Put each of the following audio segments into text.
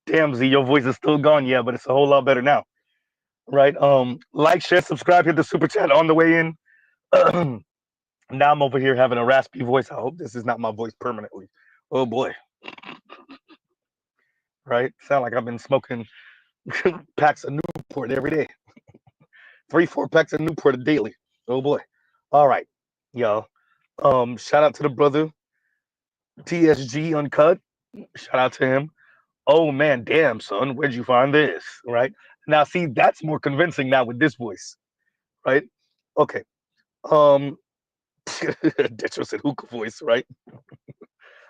Damn, Z, your voice is still gone, yeah, but it's a whole lot better now, right? Like, share, subscribe, hit the super chat on the way in. Now I'm over here having a raspy voice. I hope this is not my voice permanently. Oh boy, right? Sound like I've been smoking packs of Newport every day. 3, 4 packs of Newport daily. Oh boy. All right, y'all. Shout out to the brother TSG Uncut. Shout out to him. Oh man, damn son, where'd you find this? Right now, see that's more convincing now with this voice, right? Okay. Um, Detro said hookah voice, right?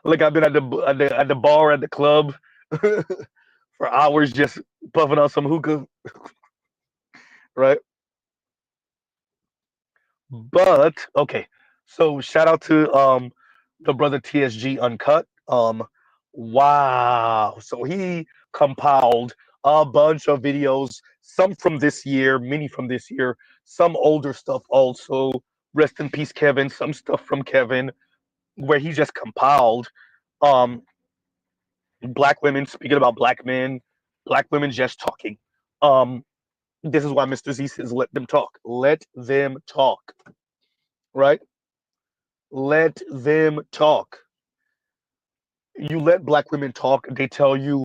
Like I've been at the bar at the club for hours just puffing on some hookah, right? But okay, so shout out to the brother TSG Uncut. Wow. So he compiled a bunch of videos, some from this year, many from this year, some older stuff also. Rest in peace, Kevin. Some stuff from Kevin, where he just compiled um black women speaking about black men, black women just talking. Um, this is why Mr. Z says let them talk. Let them talk. Right? Let them talk. You let black women talk, they tell you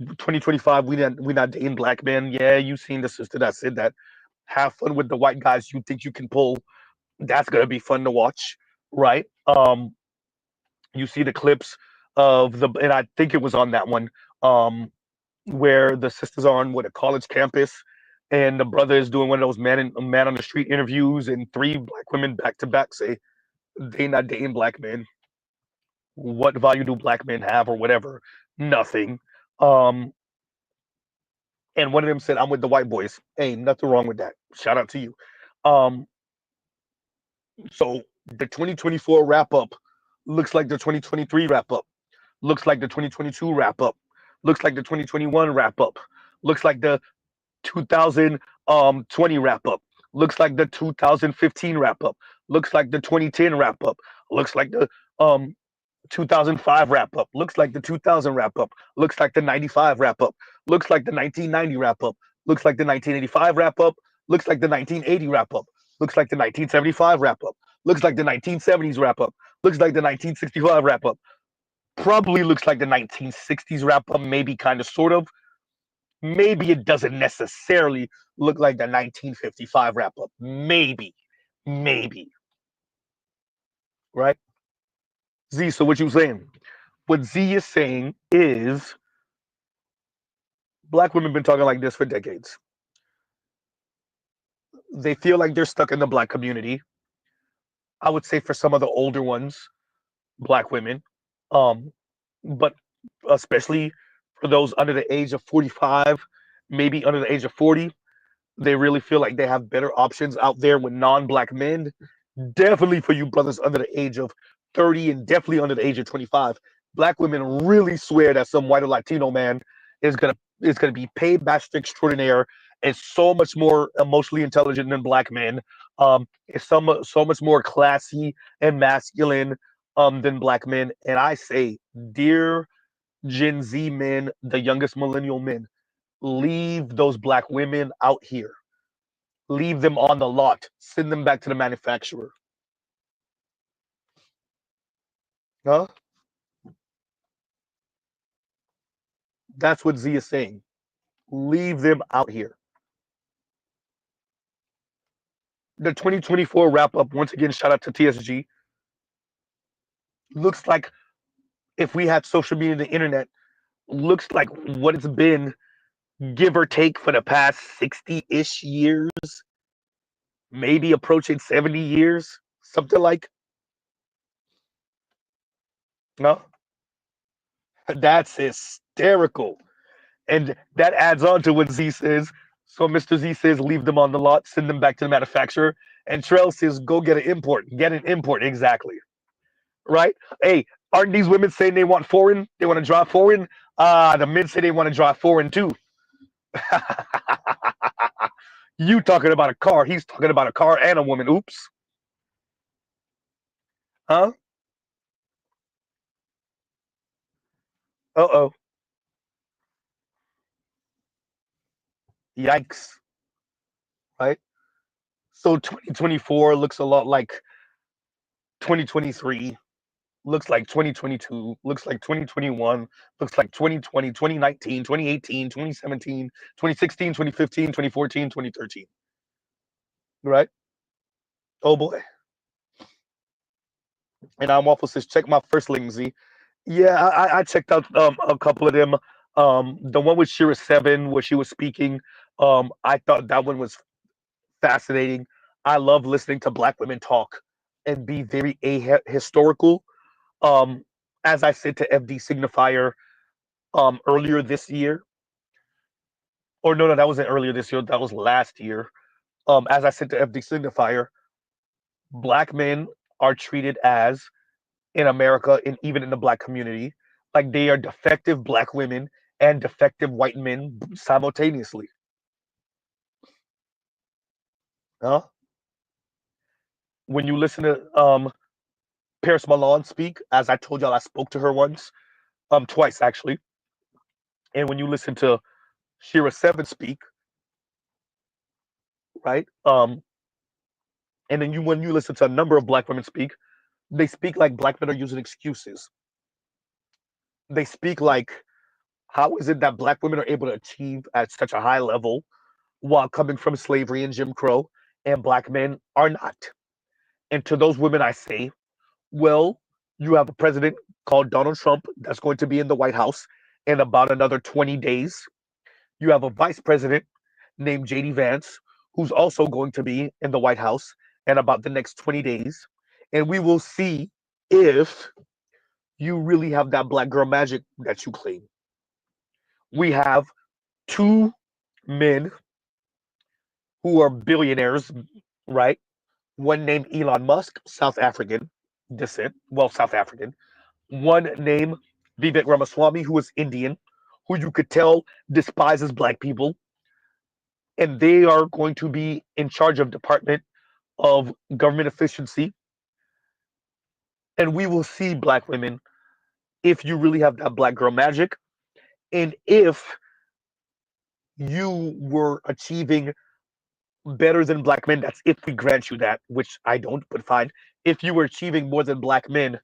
2025 we not dating black men. Yeah, you seen the sister that said that. Have fun with the white guys you think you can pull. That's gonna be fun to watch, right? You see the clips of the, and I think it was on that one, where the sisters are on what, a college campus, and the brother is doing one of those man on the street interviews, and 3 black women back to back say they not dating black men. What value do black men have, or whatever? Nothing. Um, and one of them said, "I'm with the white boys." Ain't nothing wrong with that. Shout out to you. Um, so the 2024 wrap up looks like the 2023 wrap up. Looks like the 2022 wrap up. Looks like the 2021 wrap up. Looks like the 2020 wrap up. Looks like the 2015 wrap up. Looks like the 2010 wrap up. Looks like the 2005 wrap up. Looks like the 2000 wrap up. Looks like the 95 wrap up. Looks like the 1990 wrap up. Looks like the 1985 wrap up. Looks like the 1980 wrap up. Looks like the 1975 wrap up. Looks like the 1970s wrap up. Looks like the 1965 wrap up. Probably looks like the 1960s wrap up, maybe kind of sort of. Maybe it doesn't necessarily look like the 1955 wrap up. Maybe, right? Z, so what you saying? What Z is saying is black women have been talking like this for decades. They feel like they're stuck in the black community. I would say for some of the older ones, black women, um, but especially for those under the age of 45, maybe under the age of 40, they really feel like they have better options out there with non-black men. Definitely for you brothers under the age of 30 and definitely under the age of 25, black women really swear that some white or Latino man is gonna be paid master extraordinaire and so much more emotionally intelligent than black men. Is so much more classy and masculine than black men. And I say, dear Gen Z men, the youngest millennial men, leave those black women out here. Leave them on the lot. Send them back to the manufacturer. Huh? That's what Z is saying. Leave them out here. The 2024 wrap up, once again, shout out to TSG, looks like, if we had social media and the internet, looks like what it's been, give or take, for the past 60-ish years, maybe approaching 70 years, something like. No? That's hysterical. And that adds on to what Z says. So Mr. Z says, leave them on the lot, send them back to the manufacturer. And Trell says, go get an import. Get an import, exactly. Right? Hey, aren't these women saying they want foreign? They want to drive foreign? The men say they want to drive foreign too. You talking about a car. He's talking about a car and a woman. Oops. Huh? Uh-oh. Yikes, right? So 2024 looks a lot like 2023, looks like 2022, looks like 2021, looks like 2020, 2019, 2018, 2017, 2016, 2015, 2014, 2013, right? Oh boy. And I'm Waffle says, check my first link, Z. Yeah, I checked out a couple of them. The one with Shira Seven, where she was speaking, I thought that one was fascinating. I love listening to Black women talk and be very historical. Um, as I said to FD Signifier earlier this year, or no, that wasn't earlier this year, that was last year. As I said to FD Signifier, Black men are treated as in America and even in the Black community like they are defective Black women and defective white men simultaneously. Huh? When you listen to Paris Milan speak, as I told y'all, I spoke to her once, twice actually, and when you listen to Shira Seven speak, right, and then when you listen to a number of Black women speak, they speak like Black men are using excuses. They speak like, how is it that Black women are able to achieve at such a high level while coming from slavery and Jim Crow, and Black men are not? And to those women, I say, well, you have a president called Donald Trump that's going to be in the White House in about another 20 days. You have a vice president named JD Vance, who's also going to be in the White House in about the next 20 days. And we will see if you really have that Black girl magic that you claim. We have two men who are billionaires, right? One named Elon Musk, South African descent, well, South African. One named Vivek Ramaswamy, who is Indian, who you could tell despises Black people. And they are going to be in charge of Department of Government Efficiency. And we will see, Black women, if you really have that Black girl magic, and if you were achieving better than Black men. That's if we grant you that, which I don't, but fine. If you were achieving more than Black men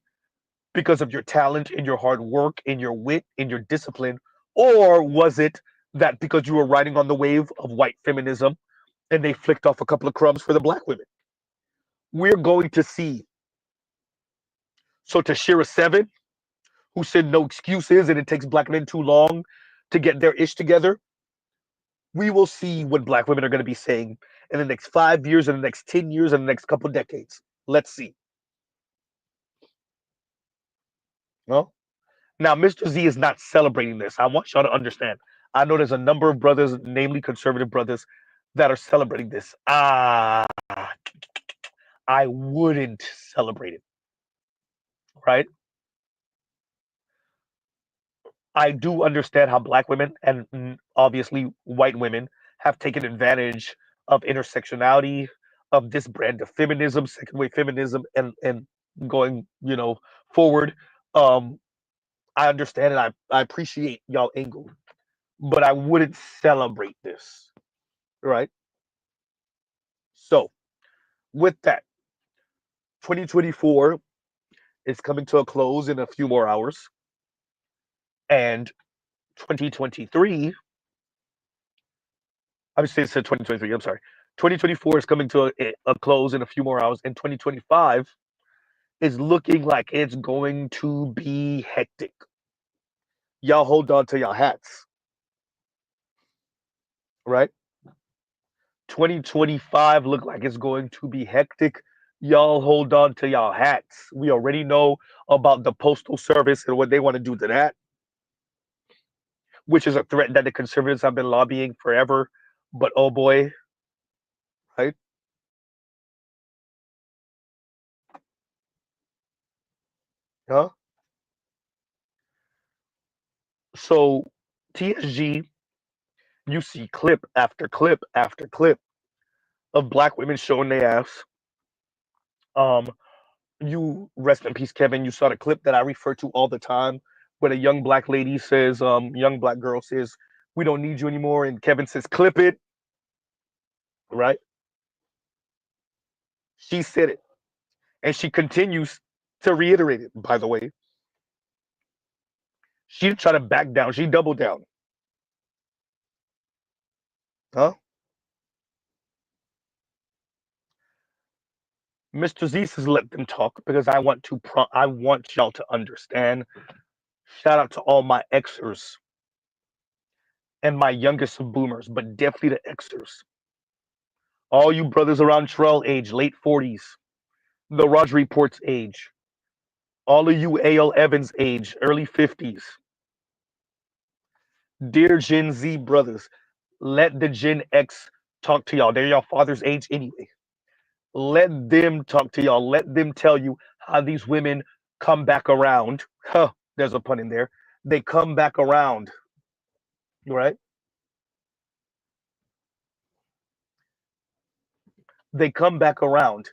because of your talent and your hard work and your wit and your discipline, or was it that because you were riding on the wave of white feminism and they flicked off a couple of crumbs for the Black women? We're going to see. So to Shira Seven, who said no excuses and it takes Black men too long to get their ish together, we will see what Black women are going to be saying in the next 5 years, in the next 10 years, in the next couple decades. Let's see. No? Now, Mr. Z is not celebrating this. I want y'all to understand. I know there's a number of brothers, namely conservative brothers, that are celebrating this. I wouldn't celebrate it, right? I do understand how Black women and obviously white women have taken advantage of intersectionality, of this brand of feminism, second wave feminism, and going, forward. Um, I understand and I appreciate y'all angle, but I wouldn't celebrate this, right? So with that, 2024 is coming to a close in a few more hours, and 2023 I would say it's 2023. I'm sorry. 2024 is coming to a close in a few more hours, and 2025 is looking like it's going to be hectic. Y'all hold on to y'all hats, right? 2025 look like it's going to be hectic. Y'all hold on to y'all hats. We already know about the postal service and what they want to do to that, which is a threat that the conservatives have been lobbying forever. But oh boy, right? Huh? So TSG, you see clip after clip after clip of Black women showing their ass. Um, you rest in peace, Kevin. You saw the clip that I refer to all the time, where a young Black lady says, young Black girl says, We don't need you anymore. And Kevin says, clip it, right? She said it. And she continues to reiterate it, by the way. She didn't try to back down. She doubled down. Huh? Mr. Z says, let them talk because I want y'all to understand. Shout out to all my Xers and my youngest of boomers, but definitely the Xers. All you brothers around Trell age, late 40s, the Roger Reports age, all of you A.L. Evans age, early 50s. Dear Gen Z brothers, let the Gen X talk to y'all. They're your father's age anyway. Let them talk to y'all. Let them tell you how these women come back around. Huh, there's a pun in there. They come back around, right? They come back around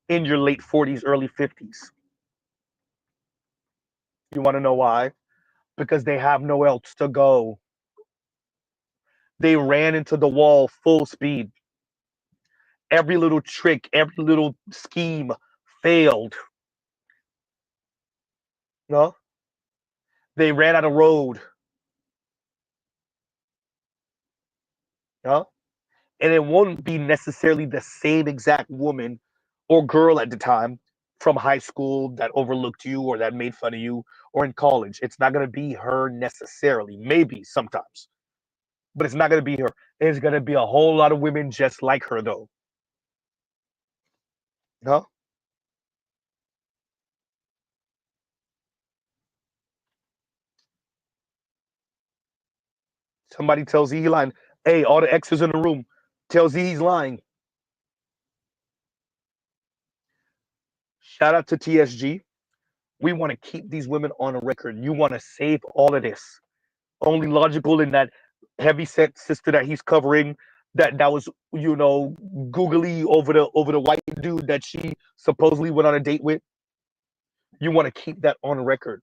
in your late 40s, early 50s. You want to know why? Because they have nowhere else to go. They ran into the wall full speed. Every little trick, every little scheme failed. No? They ran out of road. No? And it won't be necessarily the same exact woman or girl at the time from high school that overlooked you or that made fun of you or in college. It's not going to be her necessarily. Maybe sometimes, but it's not going to be her. It's going to be a whole lot of women just like her, though. Huh? Somebody tells Z he lying. Hey, all the exes in the room tells Z he's lying. Shout out to TSG. We want to keep these women on a record. You want to save all of this. Only logical in that heavy set sister that he's covering that was googly over the white dude that she supposedly went on a date with. You want to keep that on record.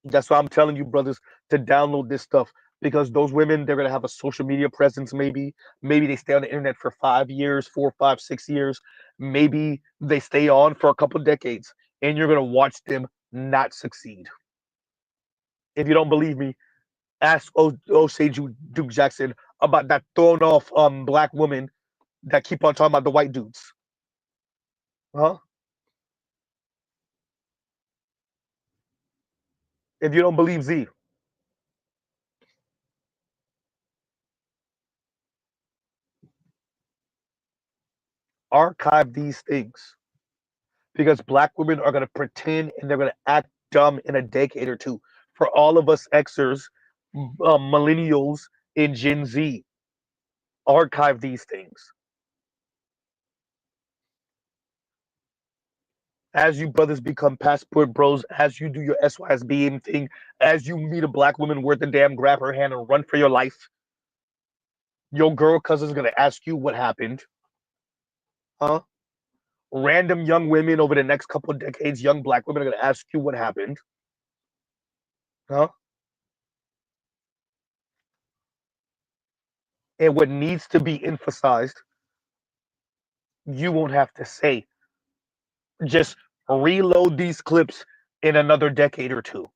That's why I'm telling you, brothers, to download this stuff because those women, they're gonna have a social media presence. Maybe they stay on the internet for 5 years, 4, 5, 6 years. Maybe they stay on for a couple decades, and you're gonna watch them not succeed. If you don't believe me, ask Osage Duke Jackson about that thrown off black woman that keep on talking about the white dudes. Huh? If you don't believe Z, archive these things because black women are going to pretend and they're going to act dumb in a decade or two. For all of us Xers, millennials, in Gen Z, archive these things. As you brothers become passport bros, as you do your SYSBM thing, as you meet a black woman worth a damn, grab her hand and run for your life, your girl cousin's going to ask you what happened. Huh? Random young women over the next couple of decades, young black women are going to ask you what happened. Huh? And what needs to be emphasized, you won't have to say. Just reload these clips in another decade or two.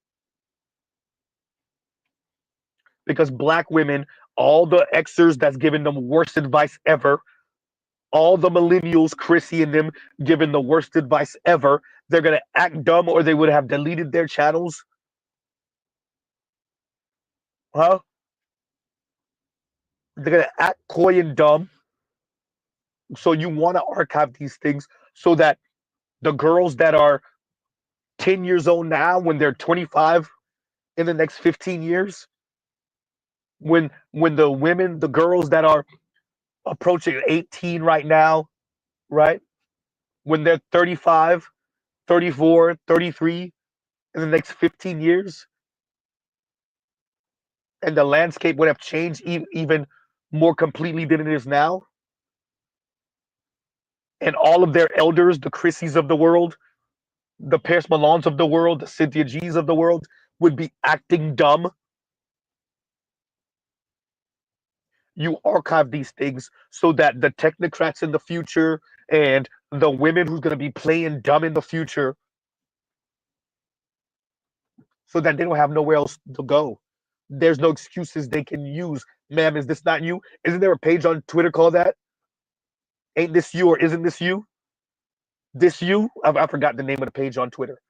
Because black women, all the Xers that's giving them worst advice ever, all the millennials, Chrissy and them, giving the worst advice ever, they're going to act dumb or they would have deleted their channels. Huh? They're going to act coy and dumb. So you want to archive these things so that the girls that are 10 years old now, when they're 25 in the next 15 years, when the women, the girls that are approaching 18 right now, right? When they're 35, 34, 33 in the next 15 years, and the landscape would have changed even more completely than it is now. And all of their elders, the Chrissies of the world, the Paris Malons of the world, the Cynthia G's of the world, would be acting dumb. You archive these things so that the technocrats in the future and the women who's going to be playing dumb in the future, so that they don't have nowhere else to go. There's no excuses they can use. Ma'am, is this not you? Isn't there a page on Twitter called that? Ain't this you or isn't this you? This you? I forgot the name of the page on Twitter,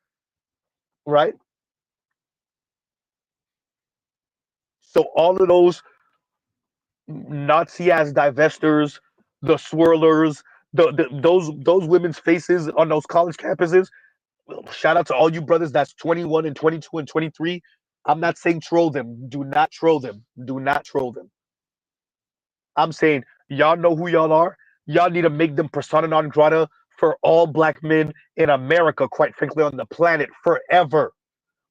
right? So all of those Nazi ass divestors, the swirlers, those women's faces on those college campuses. Shout out to all you brothers that's 21 and 22 and 23. I'm not saying troll them. Do not troll them. Do not troll them. I'm saying y'all know who y'all are. Y'all need to make them persona non grata for all black men in America, quite frankly, on the planet forever.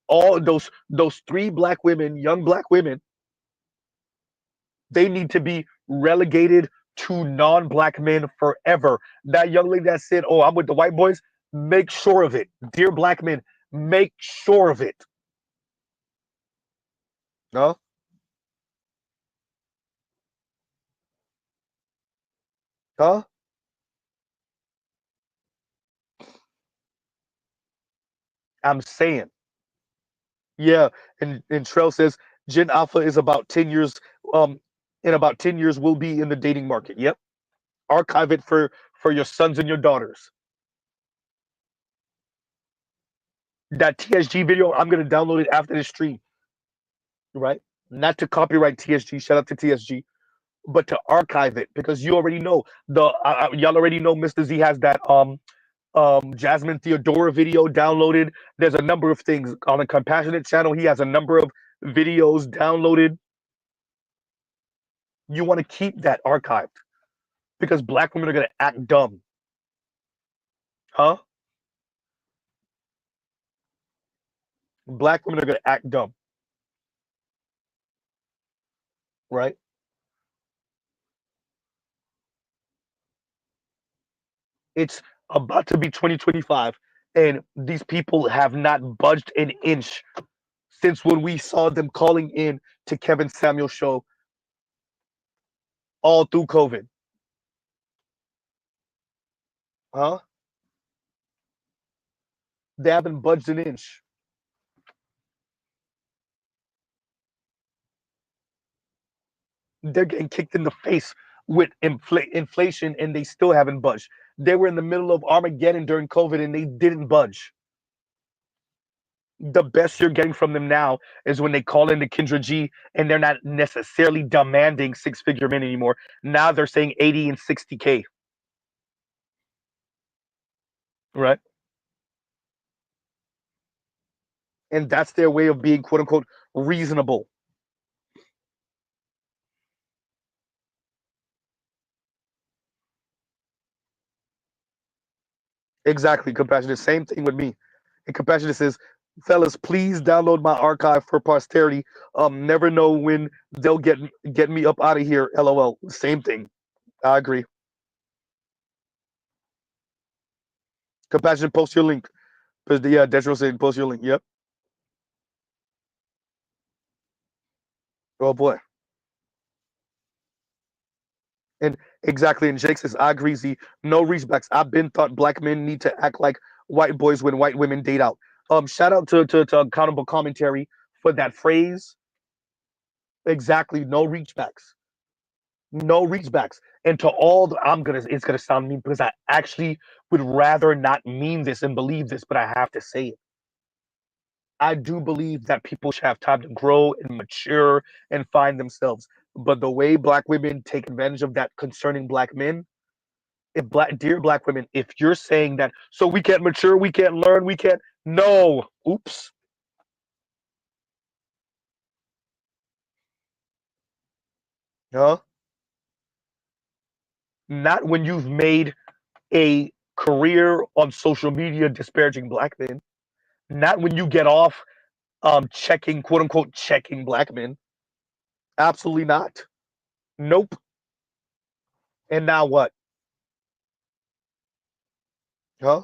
All those three black women, young black women, they need to be relegated to non-black men forever. That young lady that said, "Oh, I'm with the white boys," make sure of it. Dear black men, make sure of it. No, huh? I'm saying, yeah. And Trell says Gen Alpha is about 10 years. Um, in about 10 years, we'll be in the dating market. Yep. Archive it for your sons and your daughters. That TSG video, I'm gonna download it after the stream. Right? Not to copyright TSG. Shout out to TSG, but to archive it because you already know y'all already know Mr. Z has that Jasmine Theodora video downloaded. There's a number of things on a compassionate channel. He has a number of videos downloaded. You want to keep that archived because black women are gonna act dumb, huh? Black women are gonna act dumb, right? It's about to be 2025, and these people have not budged an inch since when we saw them calling in to Kevin Samuel's show all through COVID, huh? They haven't budged an inch. They're getting kicked in the face with inflation and they still haven't budged. They were in the middle of Armageddon during COVID and they didn't budge. The best you're getting from them now is when they call in to Kendra G and they're not necessarily demanding six-figure men anymore. Now they're saying 80 and 60K, right? And that's their way of being quote unquote reasonable. Exactly, compassionate. Same thing with me. And compassionate says, fellas, please download my archive for posterity. Never know when they'll get me up out of here. LOL. Same thing. I agree. Compassionate, post your link. Because yeah, Detro saying post your link. Yep. Oh boy. And exactly. And Jake says, I agree, Z. No reachbacks. I've been thought black men need to act like white boys when white women date out. Shout out to accountable commentary for that phrase. Exactly. No reachbacks. No reachbacks. And to all the, it's gonna sound mean because I actually would rather not mean this and believe this, but I have to say it. I do believe that people should have time to grow and mature and find themselves. But the way black women take advantage of that concerning black men, if black dear black women, if you're saying that so we can't mature, we can't learn, we can't no, oops. Huh? Not when you've made a career on social media disparaging black men. Not when you get off checking, quote unquote, checking black men. Absolutely not. Nope. And now what? Huh?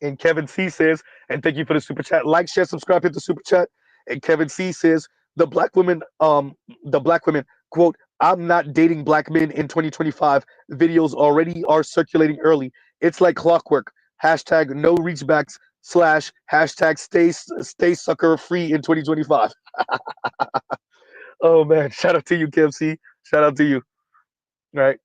And Kevin C says, and thank you for the super chat. Like, share, subscribe, hit the super chat. And Kevin C says the black women quote, I'm not dating black men in 2025. Videos already are circulating early. It's like clockwork. Hashtag no reachbacks slash hashtag stay sucker free in 2025. Oh man, shout out to you, Kim C. Shout out to you. Right.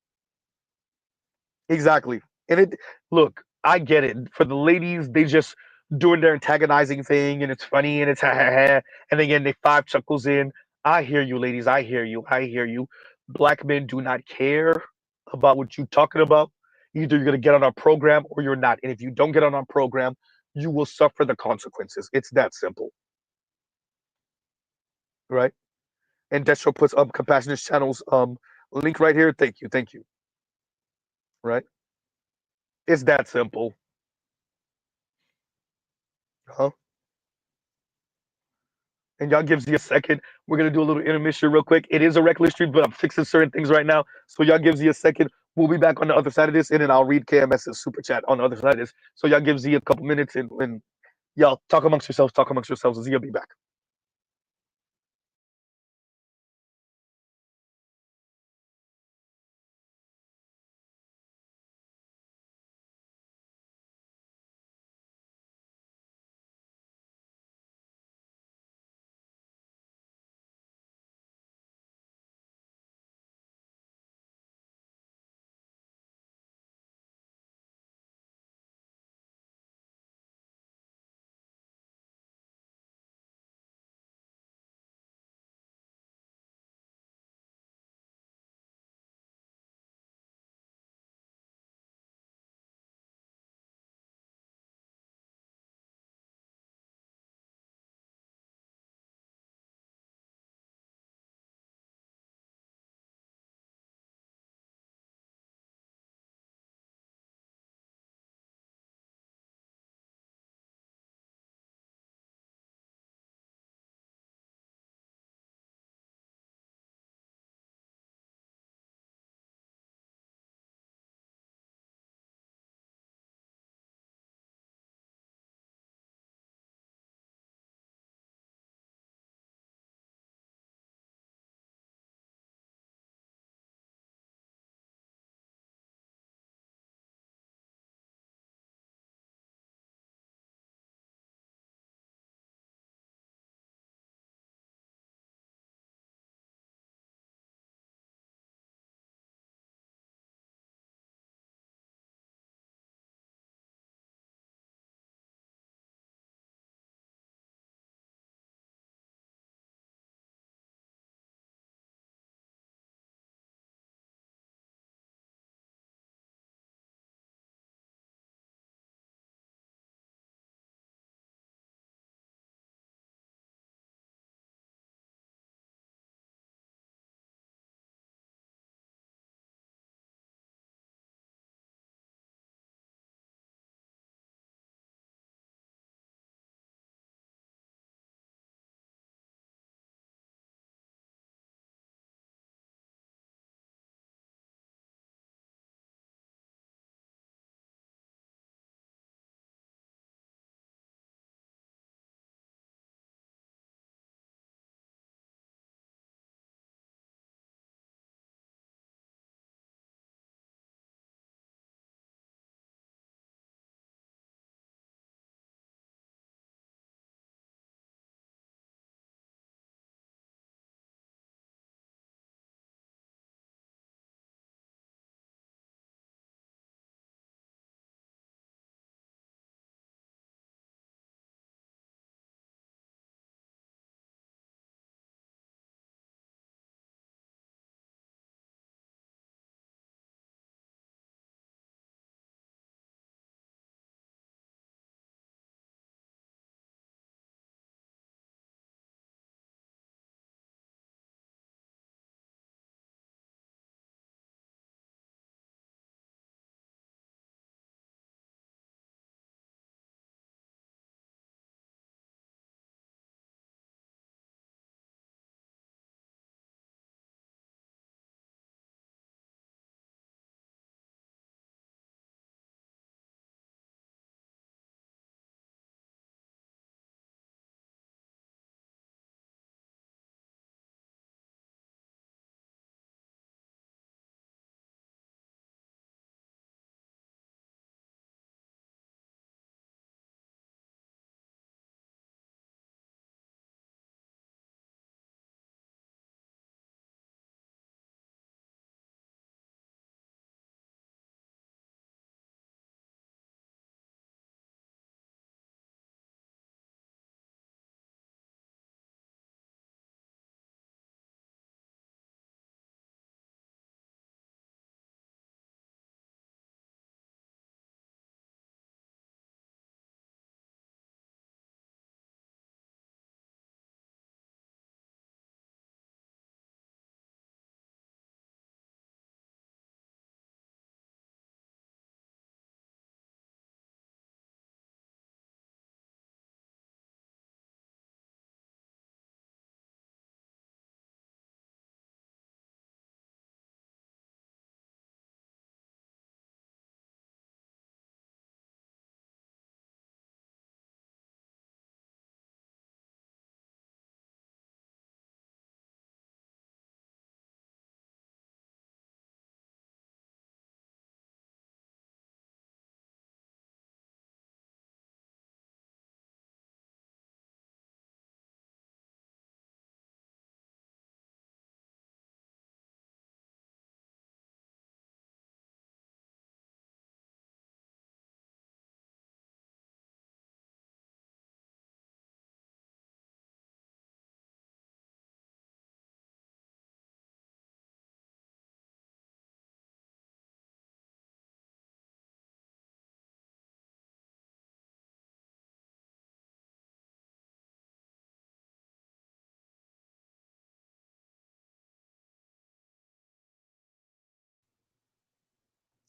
Exactly. And it look, I get it. For the ladies, they just doing their antagonizing thing and it's funny and it's ha ha ha. And again, they five chuckles in. I hear you, ladies. I hear you. I hear you. Black men do not care about what you're talking about. Either you're gonna get on our program or you're not. And if you don't get on our program, you will suffer the consequences. It's that simple. Right? And Destro puts up compassionate channels link right here. Thank you. Thank you. Right? It's that simple. Huh? And y'all gives you a second. We're gonna do a little intermission real quick. It is a reckless street, but I'm fixing certain things right now. So y'all gives you a second. We'll be back on the other side of this, and then I'll read KMS's super chat on the other side of this. So y'all gives you a couple minutes, and y'all talk amongst yourselves. Talk amongst yourselves. And Zia be back.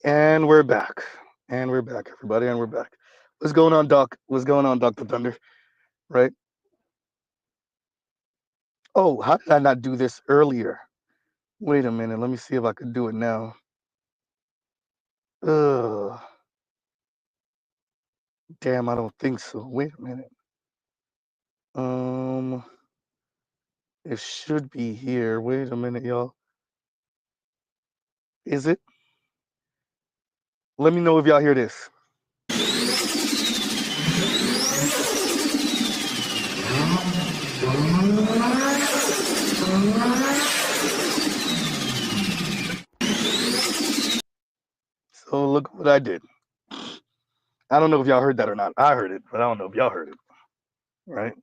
And we're back. And we're back, everybody, and we're back. What's going on, Doc? What's going on, Dr. Thunder? Right? Oh, how did I not do this earlier? Wait a minute. Let me see if I can do it now. Ugh. Damn, I don't think so. Wait a minute. Um, it should be here. Wait a minute, y'all. Is it? Let me know if y'all hear this. So look what I did. I don't know if y'all heard that or not. I heard it, but I don't know if y'all heard it. Right?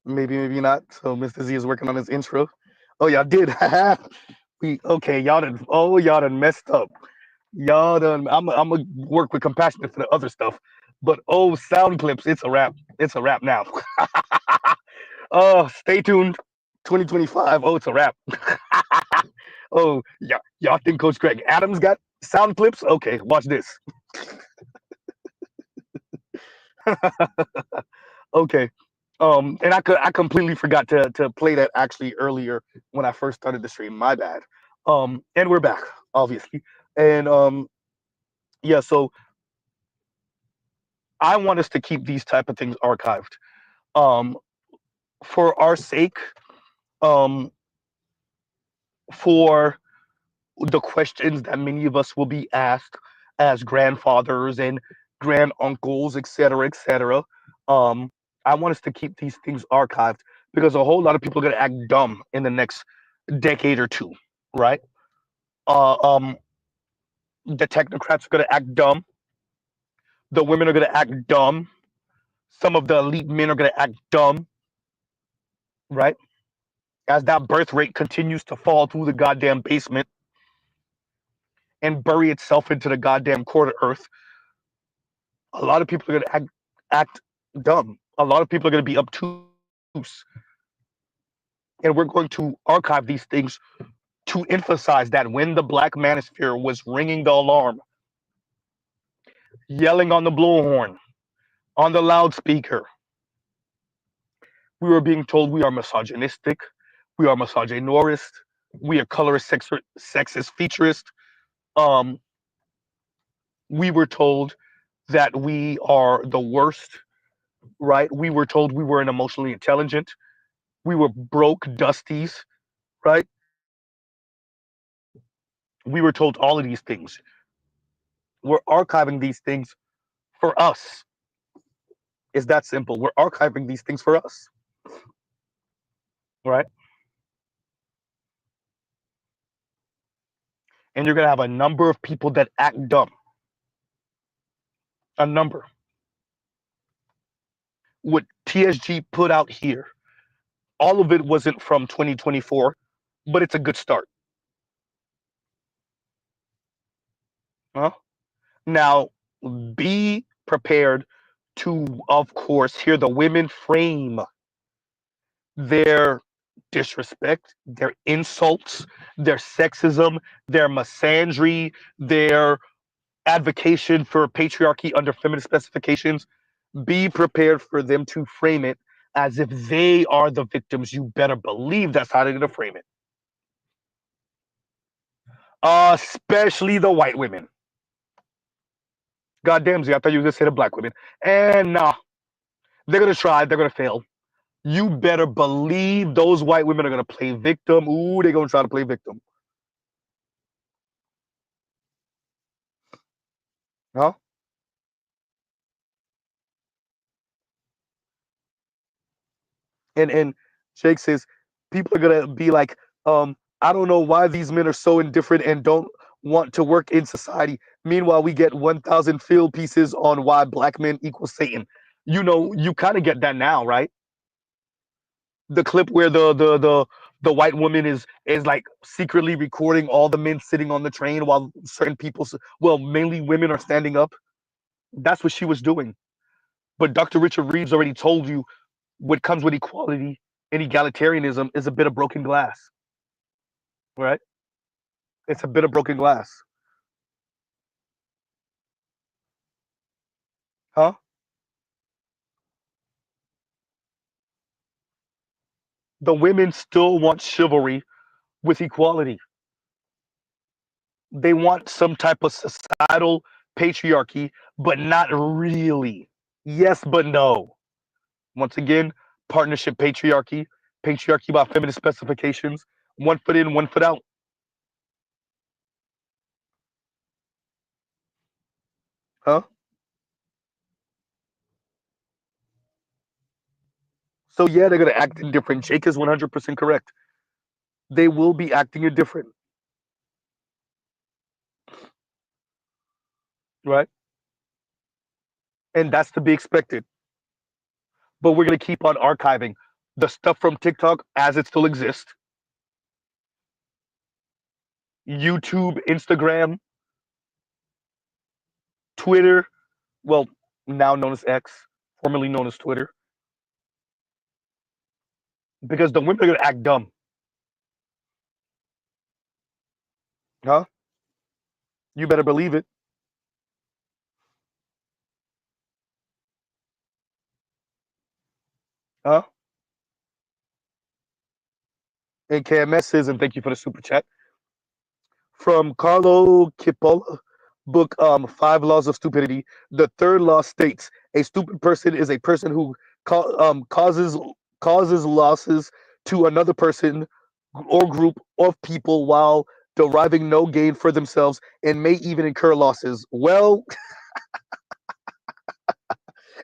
Maybe, maybe not. So Mr. Z is working on his intro. Oh, y'all did. Okay, y'all done messed up. Y'all done. I'm gonna work with compassion for the other stuff, but oh, sound clips, it's a wrap. It's a wrap now. Oh, stay tuned. 2025. Oh, it's a wrap. Oh, yeah, y'all think Coach Greg Adams got sound clips? Okay, watch this. Okay. And I completely forgot to play that actually earlier when I first started the stream. My bad. And we're back, obviously. And yeah, so I want us to keep these type of things archived. Um, for our sake, um, for the questions that many of us will be asked as grandfathers and grand uncles, etc., etc. Um, I want us to keep these things archived because a whole lot of people are going to act dumb in the next decade or two, right? Uh, um, the technocrats are going to act dumb. The women are going to act dumb. Some of the elite men are going to act dumb, right? As that birth rate continues to fall through the goddamn basement and bury itself into the goddamn core of earth, a lot of people are going to act dumb. A lot of people are going to be obtuse. And we're going to archive these things to emphasize that when the black manosphere was ringing the alarm, yelling on the blowhorn, on the loudspeaker, we were being told we are misogynistic, we are misogynorist, we are colorist, sexist, featurist. Um, we were told that we are the worst, right? We were told we weren't emotionally intelligent. We were broke dusties, right? We were told all of these things. We're archiving these things for us. It's that simple. We're archiving these things for us, right? And you're going to have a number of people that act dumb. A number. What TSG put out here, all of it wasn't from 2024, but it's a good start. Huh? Now, be prepared to, of course, hear the women frame their disrespect, their insults, their sexism, their misandry, their advocation for patriarchy under feminist specifications. Be prepared for them to frame it as if they are the victims. You better believe that's how they're going to frame it. Especially the white women. God damn, Z, I thought you just said black women. And nah, they're going to try, they're going to fail. You better believe those white women are going to play victim. Ooh, they're going to try to play victim. Huh? And Jake says people are gonna be like, I don't know why these men are so indifferent and don't want to work in society. Meanwhile, we get 1,000 field pieces on why black men equal Satan. You know, you kind of get that now, right? The clip where the white woman is like secretly recording all the men sitting on the train while certain people, well, mainly women, are standing up. That's what she was doing. But Dr. Richard Reeves already told you what comes with equality and egalitarianism is a bit of broken glass, right? It's a bit of broken glass. Huh? The women still want chivalry with equality. They want some type of societal patriarchy, but not really. Yes, but no. Once again, partnership patriarchy, patriarchy by feminist specifications, one foot in, one foot out. Huh? So yeah, they're gonna act indifferent. Jake is 100% correct. They will be acting indifferent, right? And that's to be expected. But we're gonna keep on archiving the stuff from TikTok as it still exists, YouTube, Instagram, Twitter, well, now known as X, formerly known as Twitter, because the women are gonna act dumb. Huh? You better believe it. Huh? And KMS says, and thank you for the super chat. From Carlo Cipolla, book Five Laws of Stupidity. The third law states a stupid person is a person who causes losses to another person or group of people while deriving no gain for themselves and may even incur losses. Well,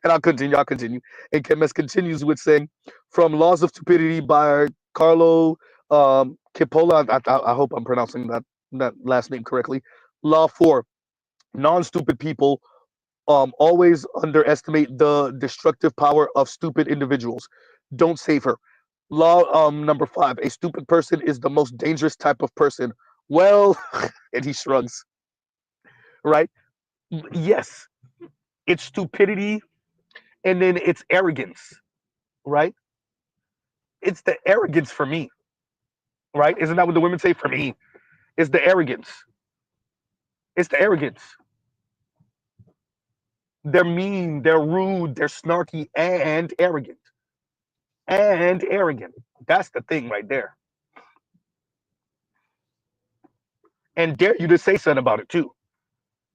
and I'll continue. And Kemes continues with saying, from Laws of Stupidity by Carlo Cipolla, I hope I'm pronouncing that last name correctly. Law 4, non-stupid people always underestimate the destructive power of stupid individuals. Don't save her. Law number 5, a stupid person is the most dangerous type of person. Well, and he shrugs, right? Yes, it's stupidity and then it's arrogance, right? It's the arrogance for me, right? Isn't that what the women say for me? It's the arrogance. It's the arrogance. They're mean, they're rude, they're snarky and arrogant. And arrogant. That's the thing right there. And dare you to say something about it too.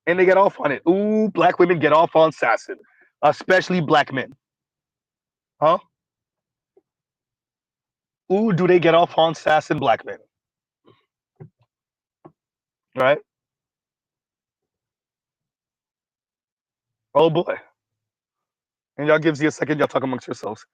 And they get off on it. Ooh, black women get off on sassing, especially black men. Huh? Ooh, do they get off on sassing black men? Right? Oh boy. And y'all gives you a second, y'all talk amongst yourselves.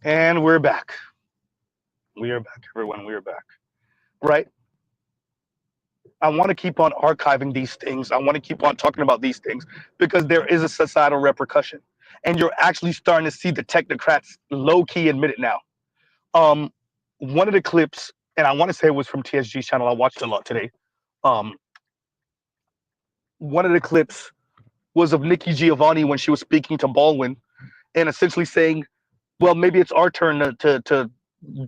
And we're back. We are back, everyone. We are back. Right? I want to keep on archiving these things. I want to keep on talking about these things because there is a societal repercussion. And you're actually starting to see the technocrats low key admit it now. Um, one of the clips, and I want to say it was from TSG's channel. I watched a lot today. Um, one of the clips was of Nikki Giovanni when she was speaking to Baldwin and essentially saying, well, maybe it's our turn to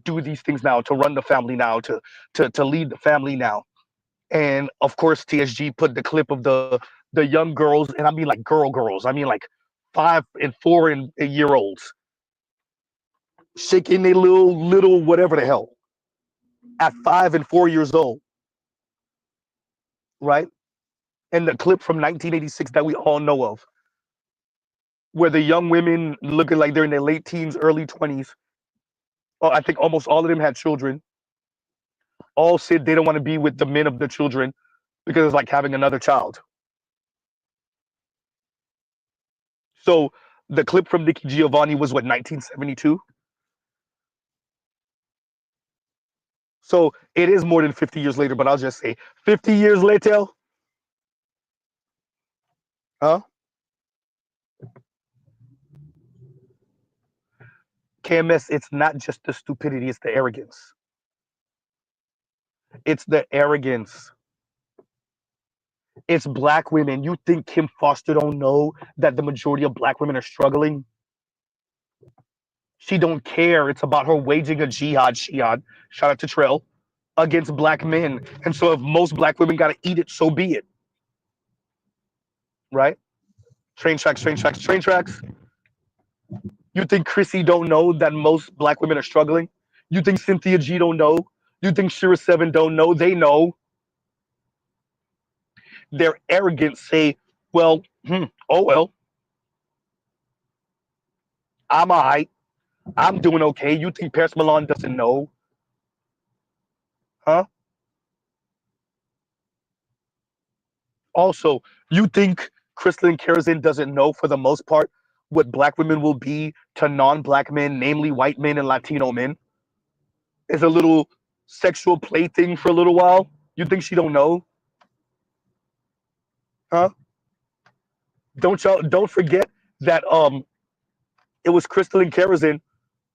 do these things now, to run the family now, to lead the family now. And of course, TSG put the clip of the young girls, and I mean like girls. I mean like 5 and 4 year olds shaking their little whatever the hell at 5 and 4 years old, right? And the clip from 1986 that we all know of, where the young women looking like they're in their late teens, early 20s. Oh, I think almost all of them had children. All said they don't want to be with the men of the children because it's like having another child. So the clip from Nikki Giovanni was what, 1972? So it is more than 50 years later, but I'll just say 50 years later. Huh? KMS, it's not just the stupidity, it's the arrogance. It's the arrogance. It's black women. You think Kim Foster don't know that the majority of black women are struggling? She don't care. It's about her waging a jihad, shout out to Trell, against black men. And so if most black women got to eat it, so be it. Right? Train tracks, train tracks, train tracks. You think Chrissy don't know that most black women are struggling? You think Cynthia G don't know? You think Shira 7 don't know? They know. Their arrogance say, well, oh well, I'm all right. I'm doing okay. You think Paris Milan doesn't know? Huh? Also, you think Crystalline Kerosene doesn't know, for the most part, what black women will be to non-black men, namely white men and Latino men? Is a little sexual plaything for a little while? You think she don't know? Huh? Don't forget that it was Crystalline Kerosene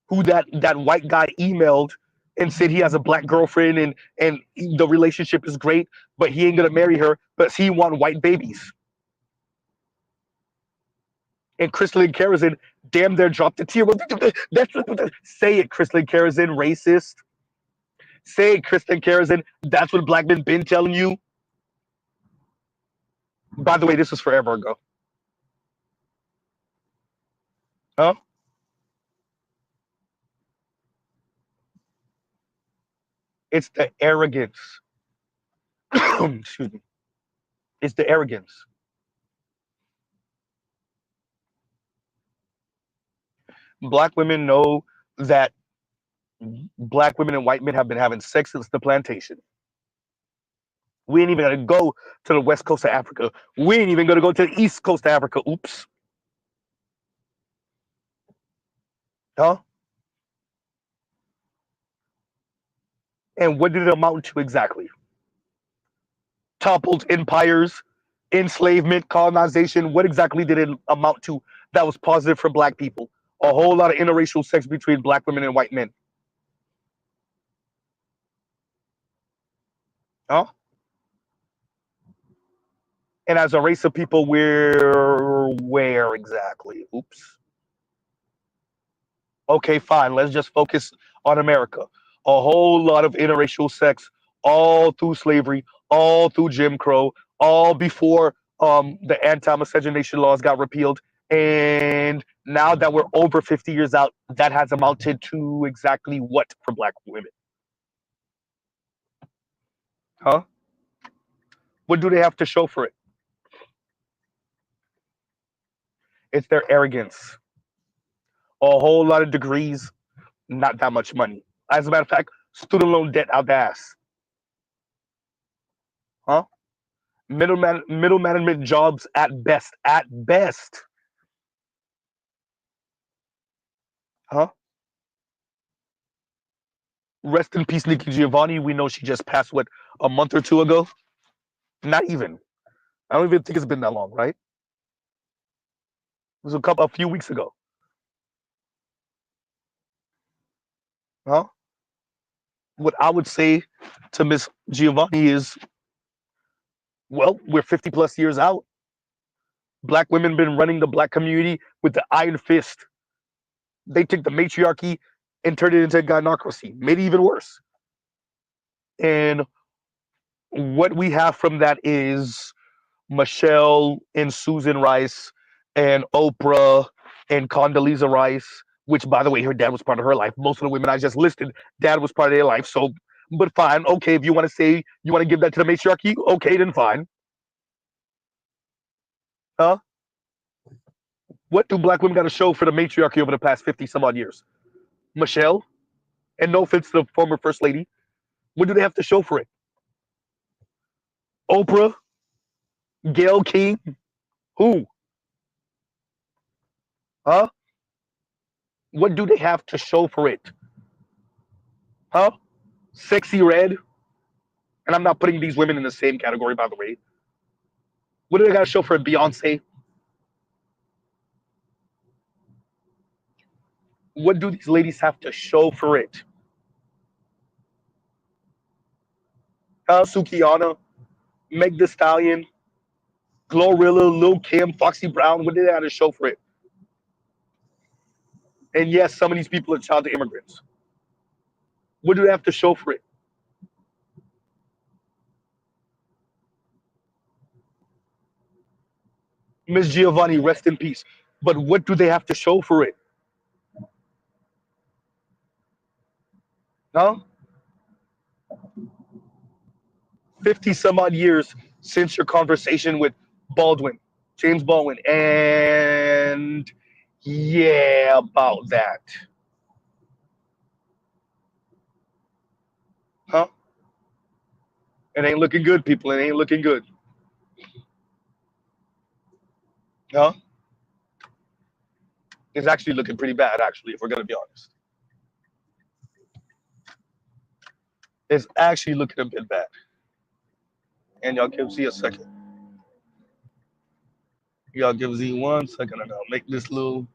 who that white guy emailed and said he has a black girlfriend and the relationship is great, but he ain't gonna marry her, but he want white babies. And Crystalline Kerosene damn near dropped a tear. That's say it, Crystalline Kerosene, racist. Say it, Crystalline Kerosene. That's what black men been telling you. By the way, this was forever ago. Huh? It's the arrogance. Excuse me. It's the arrogance. Black women know that black women and white men have been having sex since the plantation. We ain't even gonna go to the west coast of Africa. We ain't even gonna go to the east coast of Africa. Oops. Huh? And what did it amount to exactly? Toppled empires, enslavement, colonization. What exactly did it amount to that was positive for black people? A whole lot of interracial sex between black women and white men. Huh? And as a race of people, we're where exactly? Oops. Okay, fine. Let's just focus on America. A whole lot of interracial sex all through slavery, all through Jim Crow, all before the anti-miscegenation laws got repealed. And now that we're over 50 years out, that has amounted to exactly what for black women? Huh? What do they have to show for it? It's their arrogance. A whole lot of degrees, not that much money. As a matter of fact, student loan debt out the ass. Huh? Middle management jobs at best. At best. Huh? Rest in peace, Nikki Giovanni. We know she just passed, what, a month or two ago? Not even. I don't even think it's been that long, right? It was a few weeks ago. Huh? What I would say to Miss Giovanni is, well, we're 50 plus years out. Black women been running the black community with the iron fist. They took the matriarchy and turned it into gynocracy, made it even worse. And what we have from that is Michelle and Susan Rice and Oprah and Condoleezza Rice, which by the way, her dad was part of her life. Most of the women I just listed, dad was part of their life. So, but fine, okay, if you want to say you want to give that to the matriarchy, okay, then fine. Huh? What do black women got to show for the matriarchy over the past 50 some odd years? Michelle, and no offense to the former first lady, what do they have to show for it? Oprah, Gail King, who? Huh? What do they have to show for it? Huh? Sexy Red, and I'm not putting these women in the same category, by the way. What do they got to show for it? Beyonce? What do these ladies have to show for it? Sukiana, Meg Thee Stallion, Glorilla, Lil Kim, Foxy Brown. What do they have to show for it? And yes, some of these people are child immigrants. What do they have to show for it? Miss Giovanni, rest in peace. But what do they have to show for it? Huh? 50 some odd years since your conversation with Baldwin, James Baldwin. And yeah, about that. Huh? It ain't looking good, people. It ain't looking good. Huh? It's actually looking pretty bad, actually, if we're going to be honest. It's actually looking a bit bad. And y'all give Z a second. Y'all give Z 1 second, and I'll make this little.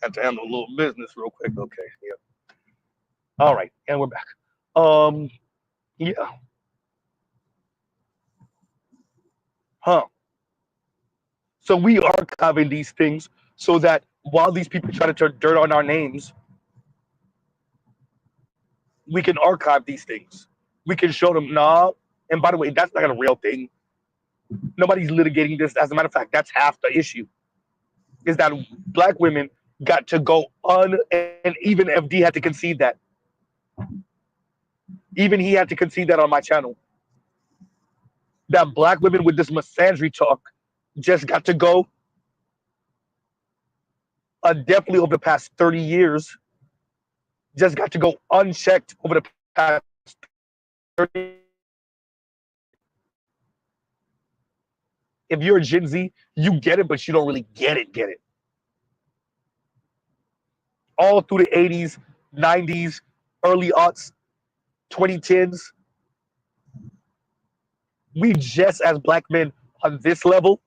Have to handle a little business real quick. Okay. Yeah. All right, and we're back. Yeah. Huh. So we are archiving these things so that while these people try to turn dirt on our names, we can archive these things. We can show them, nah. And by the way, that's not a real thing. Nobody's litigating this. As a matter of fact, that's half the issue. Is that black women got to go on, and even FD had to concede that. Even he had to concede that on my channel. That black women with this misandry talk just got to go. Definitely over the past 30 years, just got to go unchecked over the past 30. If you're a Gen Z, you get it, but you don't really get it. All through the 80s, 90s, early aughts, 2010s, we just as black men on this level,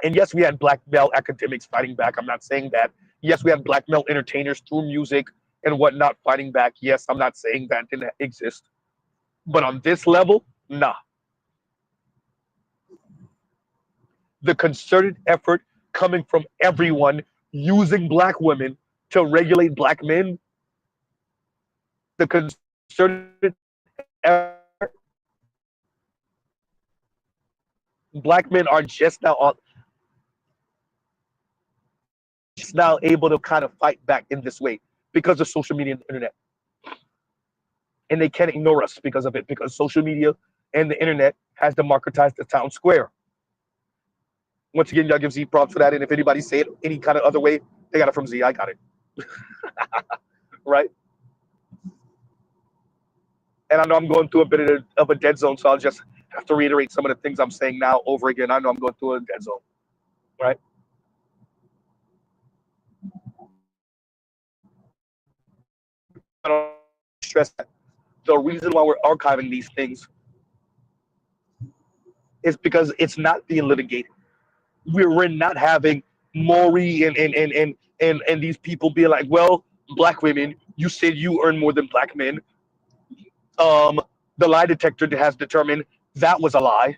and yes, we had black male academics fighting back. I'm not saying that. Yes, we had black male entertainers through music and whatnot fighting back. Yes, I'm not saying that didn't exist. But on this level, nah. The concerted effort coming from everyone using black women to regulate black men, the concerted effort, black men are just now able to kind of fight back in this way because of social media and the internet. And they can't ignore us because of it, because social media and the internet has democratized the town square. Once again, y'all give Z props for that. And if anybody say it any kind of other way, they got it from Z. I got it. Right? And I know I'm going through a bit of a dead zone, so I'll just have to reiterate some of the things I'm saying now over again. I know I'm going through a dead zone. Right? I don't stress that. The reason why we're archiving these things is because it's not being litigated. We're not having Maury and these people being like, well, black women, you said you earn more than black men. The lie detector has determined that was a lie.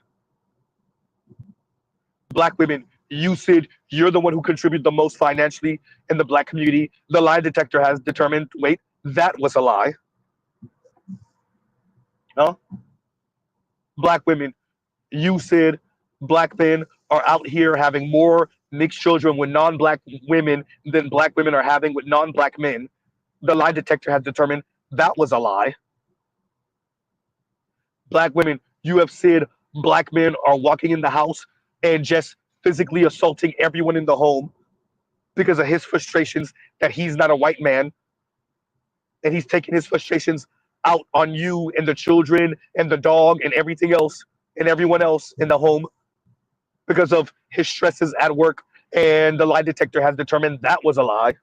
Black women, you said you're the one who contributed the most financially in the black community. The lie detector has determined, wait, that was a lie. Huh? Black women, you said black men are out here having more mixed children with non-black women than black women are having with non-black men. The lie detector has determined that was a lie. Black women, you have said black men are walking in the house and just physically assaulting everyone in the home because of his frustrations that he's not a white man, and he's taking his frustrations out on you and the children and the dog and everything else and everyone else in the home because of his stresses at work. And the lie detector has determined that was a lie.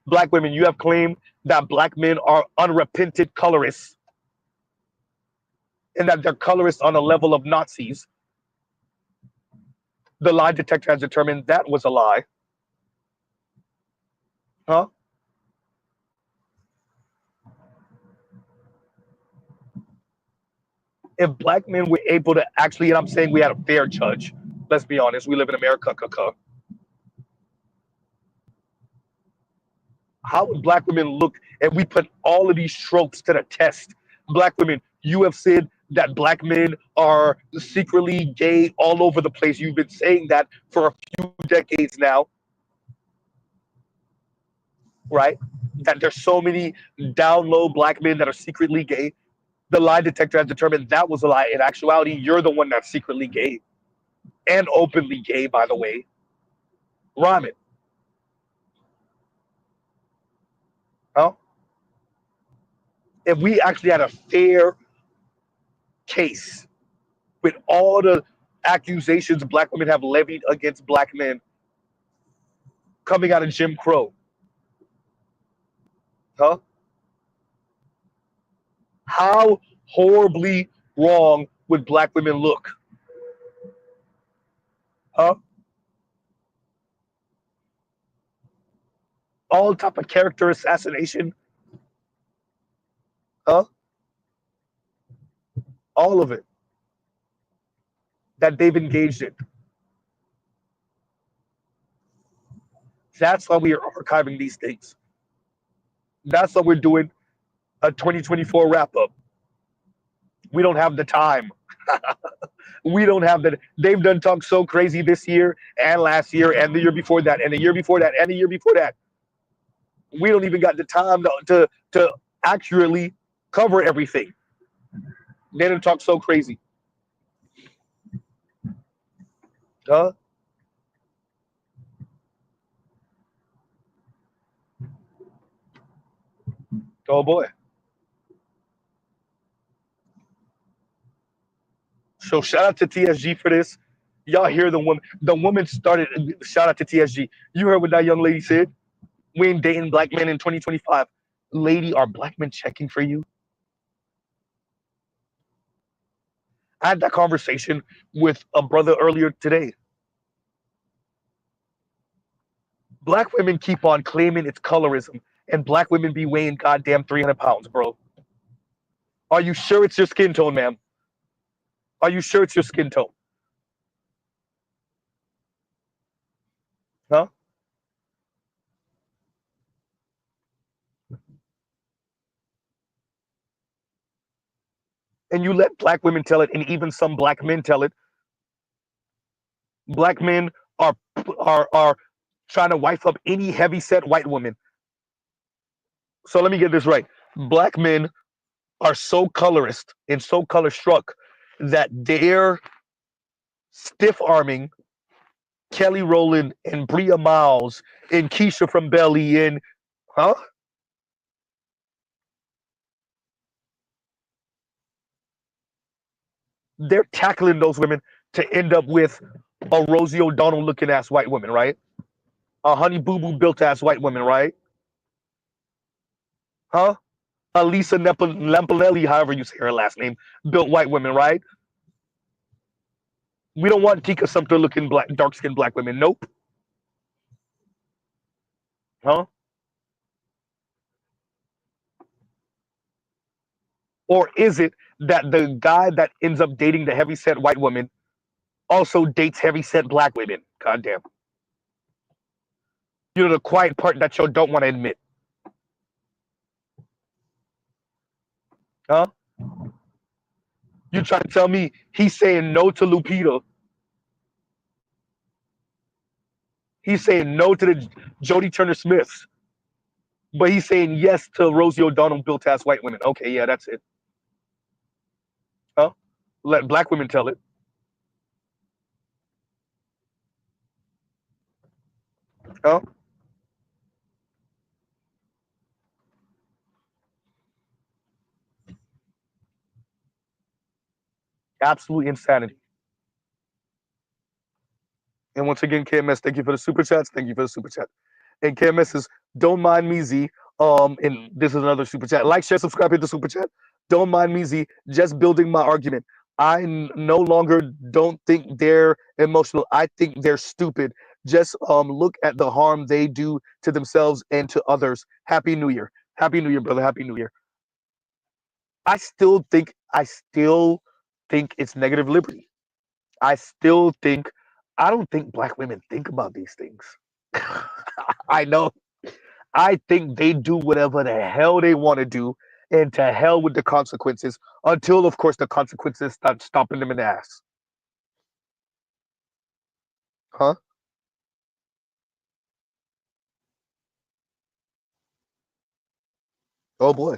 Black women, you have claimed that black men are unrepentant colorists and that they're colorists on a level of Nazis. The lie detector has determined that was a lie. Huh? If black men were able to actually, and I'm saying we had a fair judge, let's be honest, we live in America, how would black women look if we put all of these tropes to the test? Black women, you have said that black men are secretly gay all over the place. You've been saying that for a few decades now, right? That there's so many down low black men that are secretly gay. The lie detector has determined that was a lie. In actuality, you're the one that's secretly gay and openly gay, by the way. Rhyme it. Huh? If we actually had a fair case with all the accusations black women have levied against black men coming out of Jim Crow, huh? How horribly wrong would black women look, huh? All type of character assassination, huh? All of it that they've engaged in. That's why we are archiving these things. That's why we're doing a 2024 wrap up. We don't have the time. We don't have that. They've done talk so crazy this year and last year and the year before that and the year before that and the year before that. We don't even got the time to accurately cover everything. They done talk so crazy. Huh? Oh boy. So shout out to TSG for this. Y'all hear the woman. The woman started. Shout out to TSG. You heard what that young lady said? We ain't dating black men in 2025. Lady, are black men checking for you? I had that conversation with a brother earlier today. Black women keep on claiming it's colorism, and black women be weighing goddamn 300 pounds, bro. Are you sure it's your skin tone, ma'am? Are you sure it's your skin tone? Huh? And you let black women tell it, and even some black men tell it. Black men are are trying to wife up any heavy set white woman. So let me get this right. Black men are so colorist and so color struck that they're stiff arming Kelly Rowland and Bria Miles and Keisha from Belly and huh? They're tackling those women to end up with a Rosie O'Donnell looking ass white woman, right? A Honey Boo Boo built ass white woman, right? Huh? A Lisa Lampanelli, however you say her last name, built white women, right? We don't want Tika Sumpter looking black, dark skinned black women. Nope. Huh? Or is it that the guy that ends up dating the heavyset white woman also dates heavyset black women? Goddamn. You know the quiet part that you don't want to admit. Huh? You trying to tell me he's saying no to Lupita He's saying no to the Jodie Turner Smiths, but he's saying yes to Rosie O'Donnell built ass white women. Okay, yeah, that's it. Huh? Let black women tell it. Huh? Absolute insanity. And once again, KMS, thank you for the super chats. Thank you for the super chat. And KMS says, don't mind me, Z. And this is another super chat. Like, share, subscribe, hit the super chat. Don't mind me, Z. Just building my argument. No longer don't think they're emotional. I think they're stupid. Just look at the harm they do to themselves and to others. Happy New Year. Happy New Year, brother. Happy New Year. I still think it's negative liberty. I still think I don't think black women think about these things. I know. I think they do whatever the hell they want to do, and to hell with the consequences, until, of course, the consequences start stomping them in the ass. Huh? Oh boy.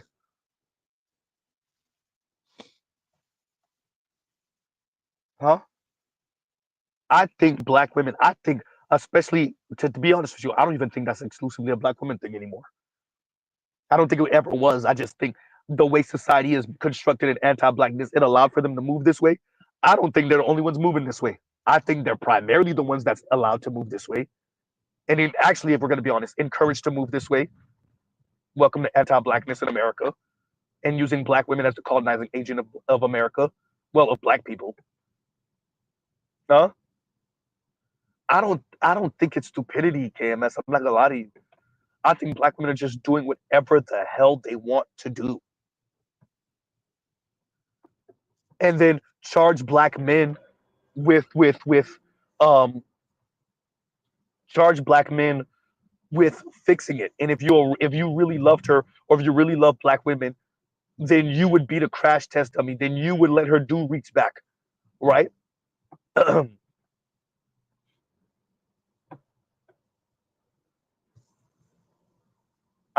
Huh? I think black women, I think, especially, to be honest with you, I don't even think that's exclusively a black woman thing anymore. I don't think it ever was. I just think the way society is constructed in anti-blackness, it allowed for them to move this way. I don't think they're the only ones moving this way. I think they're primarily the ones that's allowed to move this way. And actually, if we're going to be honest, encouraged to move this way. Welcome to anti-blackness in America, and using black women as the colonizing agent of America. Well, of black people. Huh? I don't think it's stupidity, KMS. I'm not gonna lie to you. I think black women are just doing whatever the hell they want to do. And then charge black men with um charge black men with fixing it. And if you really loved her, or if you really love black women, then you would be the crash test dummy. Then you would let her do reach back, right?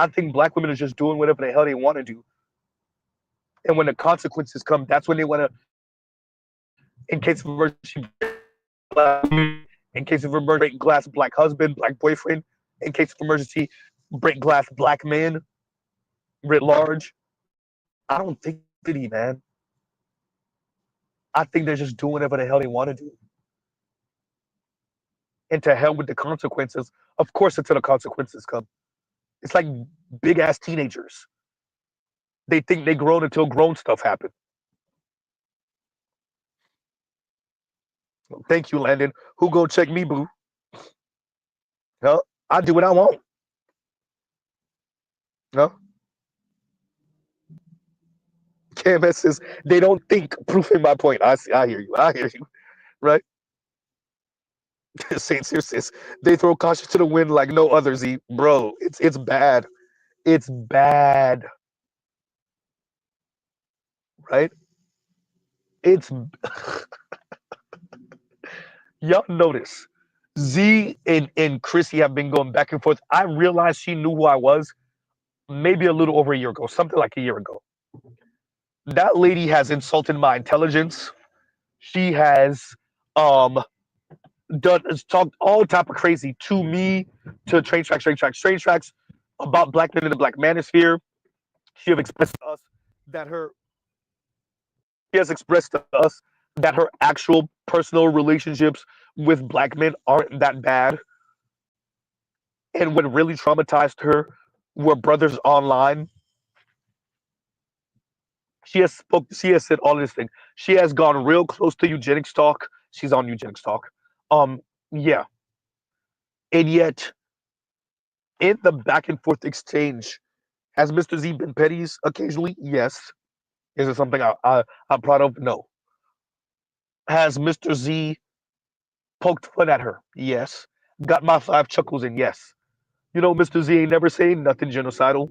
I think black women are just doing whatever the hell they want to do. And when the consequences come, that's when they want to, in case of emergency, in case of emergency, break glass black husband, black boyfriend. In case of emergency, break glass black man, writ large. I don't think city, man. I think they're just doing whatever the hell they want to do. And to hell with the consequences. Of course, until the consequences come. It's like big ass teenagers. They think they grown until grown stuff happens. Thank you, Landon. Who go check me, boo? Huh? I do what I want. Huh? KMS says they don't think, proving my point. I hear you. I hear you. Right? Saint Cyr says they throw caution to the wind like no others. Bro, it's bad. It's bad. Right? It's y'all notice Z and Chrissy have been going back and forth. I realized she knew who I was maybe a little over a year ago, something like a year ago. That lady has insulted my intelligence. She has um done talked all type of crazy to me, to train tracks about black men in the black manosphere. She have expressed to us that her she has expressed to us that her actual personal relationships with black men aren't that bad. And what really traumatized her were brothers online. She has said all this thing. She has gone real close to eugenics talk. She's on eugenics talk. Um, yeah. And yet, in the back and forth exchange, has Mr. Z been petties occasionally? Yes. Is it something I'm proud of? No. Has Mr. Z poked fun at her? Yes. Got my 5 chuckles in? Yes. You know, Mr. Z ain't never saying nothing genocidal.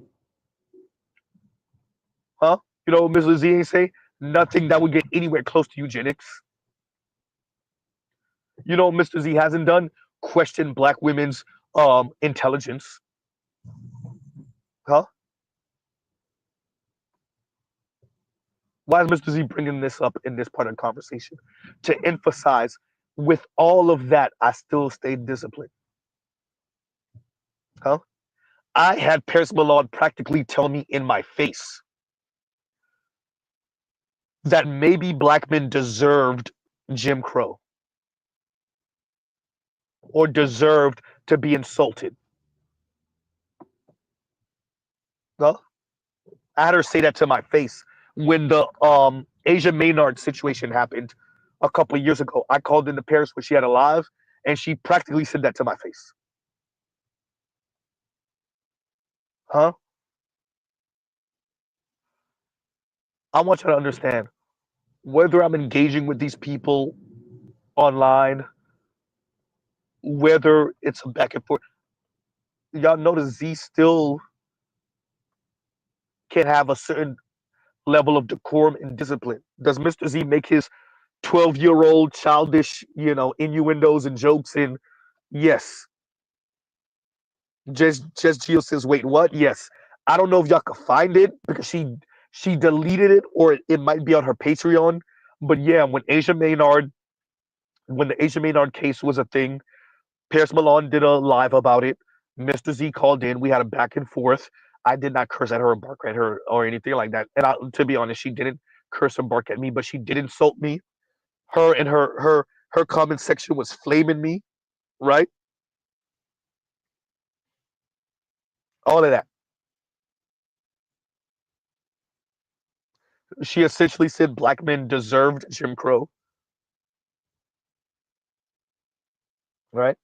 Huh? You know, Mr. Z ain't say nothing that would get anywhere close to eugenics. You know, Mr. Z hasn't done question black women's intelligence. Huh? Why is Mr. Z bringing this up in this part of the conversation? To emphasize, with all of that, I still stayed disciplined. Huh? I had Paris Malone practically tell me in my face that maybe black men deserved Jim Crow or deserved to be insulted. Huh? I had her say that to my face when the Asia Maynard situation happened a couple of years ago. I called into Paris when she had a live, and she practically said that to my face. Huh? I want you to understand whether I'm engaging with these people online, whether it's a back and forth. Y'all notice Z still can have a certain level of decorum and discipline. Does Mr. Z make his 12-year-old childish, innuendos and jokes? And yes, just Gio says, wait, what? Yes. I don't know if y'all can find it because she deleted it, or it might be on her Patreon. But yeah, when the Asia Maynard case was a thing, Paris Milan did a live about it. Mr. Z called in. We had a back and forth. I did not curse at her or bark at her or anything like that. And to be honest, she didn't curse or bark at me, but she did insult me. Her and her comment section was flaming me, right? All of that. She essentially said black men deserved Jim Crow, right?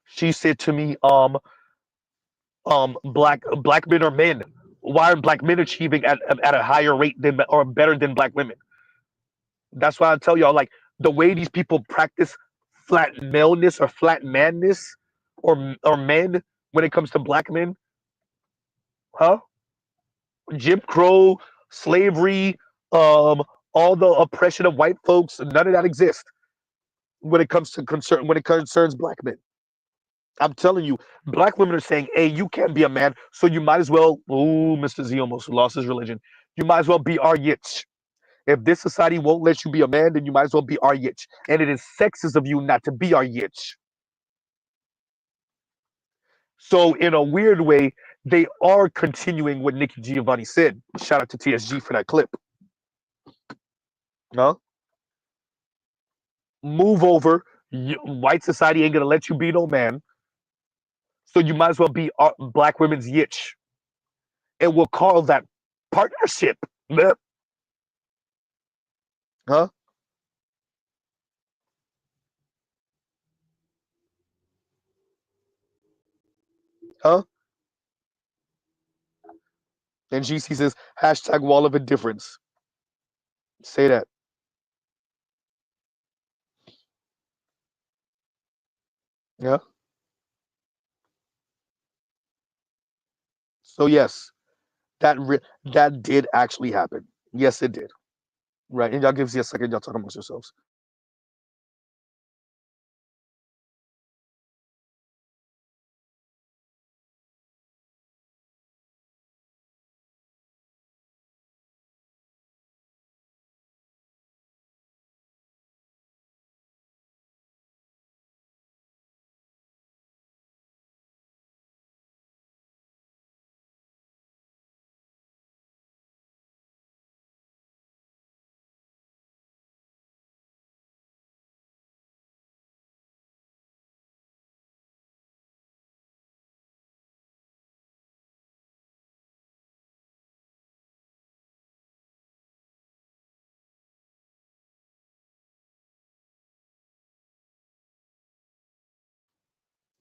She said to me, black men are men. Why are black men achieving at a higher rate than or better than black women? That's why I tell y'all, like, the way these people practice flat maleness or flat manness or men when it comes to black men, huh? Jim Crow, slavery, um, all the oppression of white folks, none of that exists when it concerns black men. I'm telling you, black women are saying, "Hey, you can't be a man, so you might as well." Ooh, Mr. Z almost lost his religion. You might as well be our yitch. If this society won't let you be a man, then you might as well be our yitch. And it is sexist of you not to be our yitch. So in a weird way, they are continuing what Nikki Giovanni said. Shout out to TSG for that clip. No, move over. White society ain't gonna let you be no man, so you might as well be black women's yitch, and we'll call that partnership. Huh? Huh? And GC says hashtag wall of indifference. Say that. Yeah. So yes, that did actually happen. Yes, it did. Right. And y'all give me a second. Y'all talk amongst yourselves.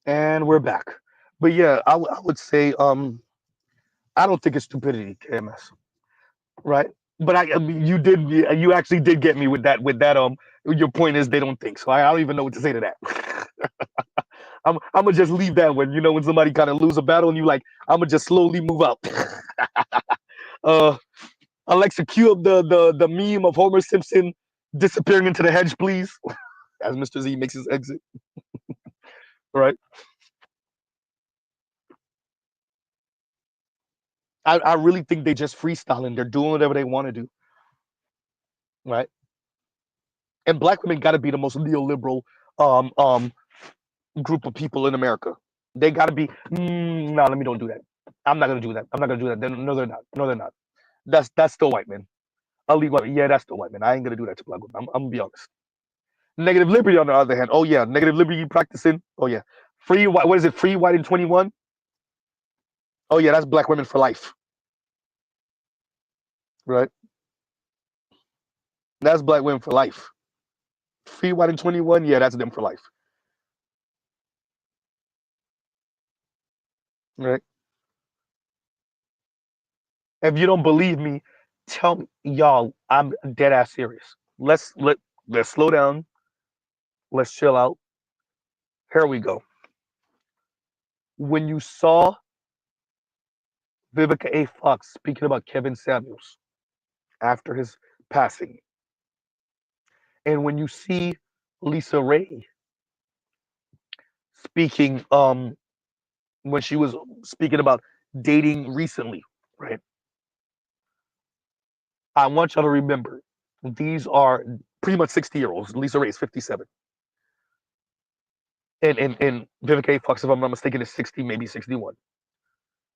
And we're back. But yeah, I would say I don't think it's stupidity, KMS. Right? But I mean, you actually did get me with that your point is they don't think. So I don't even know what to say to that. I'm gonna just leave that one. When somebody kind of lose a battle and you like, I'm gonna just slowly move up. uh Alexa, cue up the meme of Homer Simpson disappearing into the hedge, please, as Mr. Z makes his exit. right? I really think they just freestyling. They're doing whatever they want to do, right? And black women got to be the most neoliberal um, um, group of people in America. They got to be. No, let me don't do that. I'm not gonna do that. I'm not gonna do that. No, they're not. No, they're not. That's still white men. I'll leave white. Yeah, that's still white men. I ain't gonna do that to black women. I'm gonna be honest. Negative liberty, on the other hand. Oh yeah, negative liberty practicing. Oh yeah, free white. What is it? Free white in 21. Oh yeah, that's black women for life, right? That's black women for life. Free white in 21. Yeah, that's them for life, right? If you don't believe me, tell me, y'all. I'm dead ass serious. Let's slow down. Let's chill out. Here we go. When you saw Vivica A. Fox speaking about Kevin Samuels after his passing, and when you see Lisa Ray speaking, when she was speaking about dating recently, right? I want y'all to remember these are pretty much 60-year-olds. Lisa Ray is 57. And Vivica A. Fox, if I'm not mistaken, is 60, maybe 61.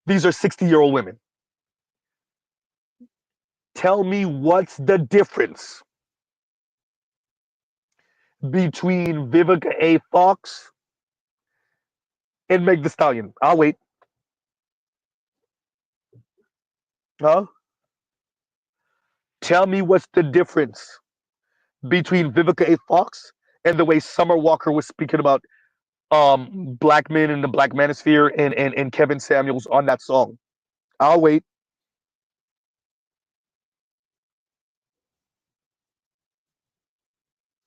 These are 60-year-old women. Tell me what's the difference between Vivica A. Fox and Meg the Stallion. I'll wait. Huh? Tell me what's the difference between Vivica A. Fox and the way Summer Walker was speaking about black men in the black manosphere and Kevin Samuels on that song. I'll wait.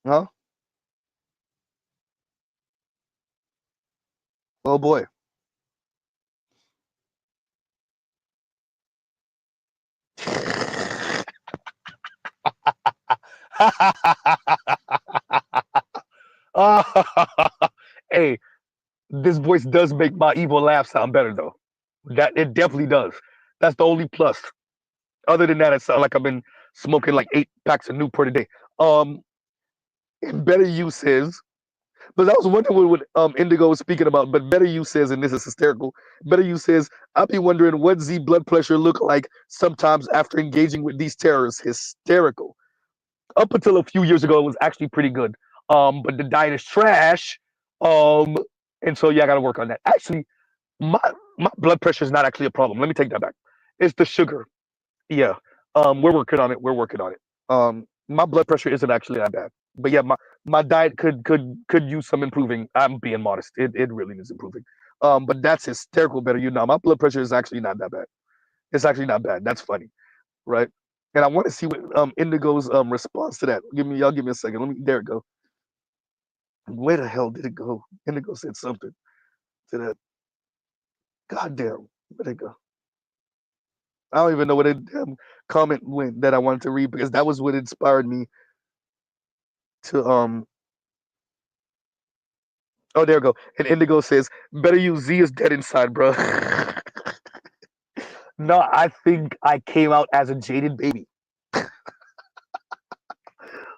Huh? Oh boy. Hey, this voice does make my evil laugh sound better though. That it definitely does. That's the only plus. Other than that, it sounds like I've been smoking like 8 packs of Newport a day. Um, better use is, but I was wondering what Indigo was speaking about. But better use says, and this is hysterical. Better use says, I'll be wondering what Z blood pressure look like sometimes after engaging with these terrorists. Hysterical. Up until a few years ago, it was actually pretty good. But the diet is trash. Um, and so yeah, I got to work on that. Actually, my my blood pressure is not actually a problem. Let me take that back. It's the sugar. Yeah. We're working on it. We're working on it. My blood pressure isn't actually that bad. But yeah, my diet could use some improving. I'm being modest. It really needs improving. But that's hysterical better. My blood pressure is actually not that bad. It's actually not bad. That's funny, right? And I want to see what Indigo's response to that. Give me a second. There it go. Where the hell did it go? Indigo said something to that. God damn. Where'd it go? I don't even know what a comment went that I wanted to read because that was what inspired me to Oh, there we go. And Indigo says, "Better you Z is dead inside, bro." No, I think I came out as a jaded baby,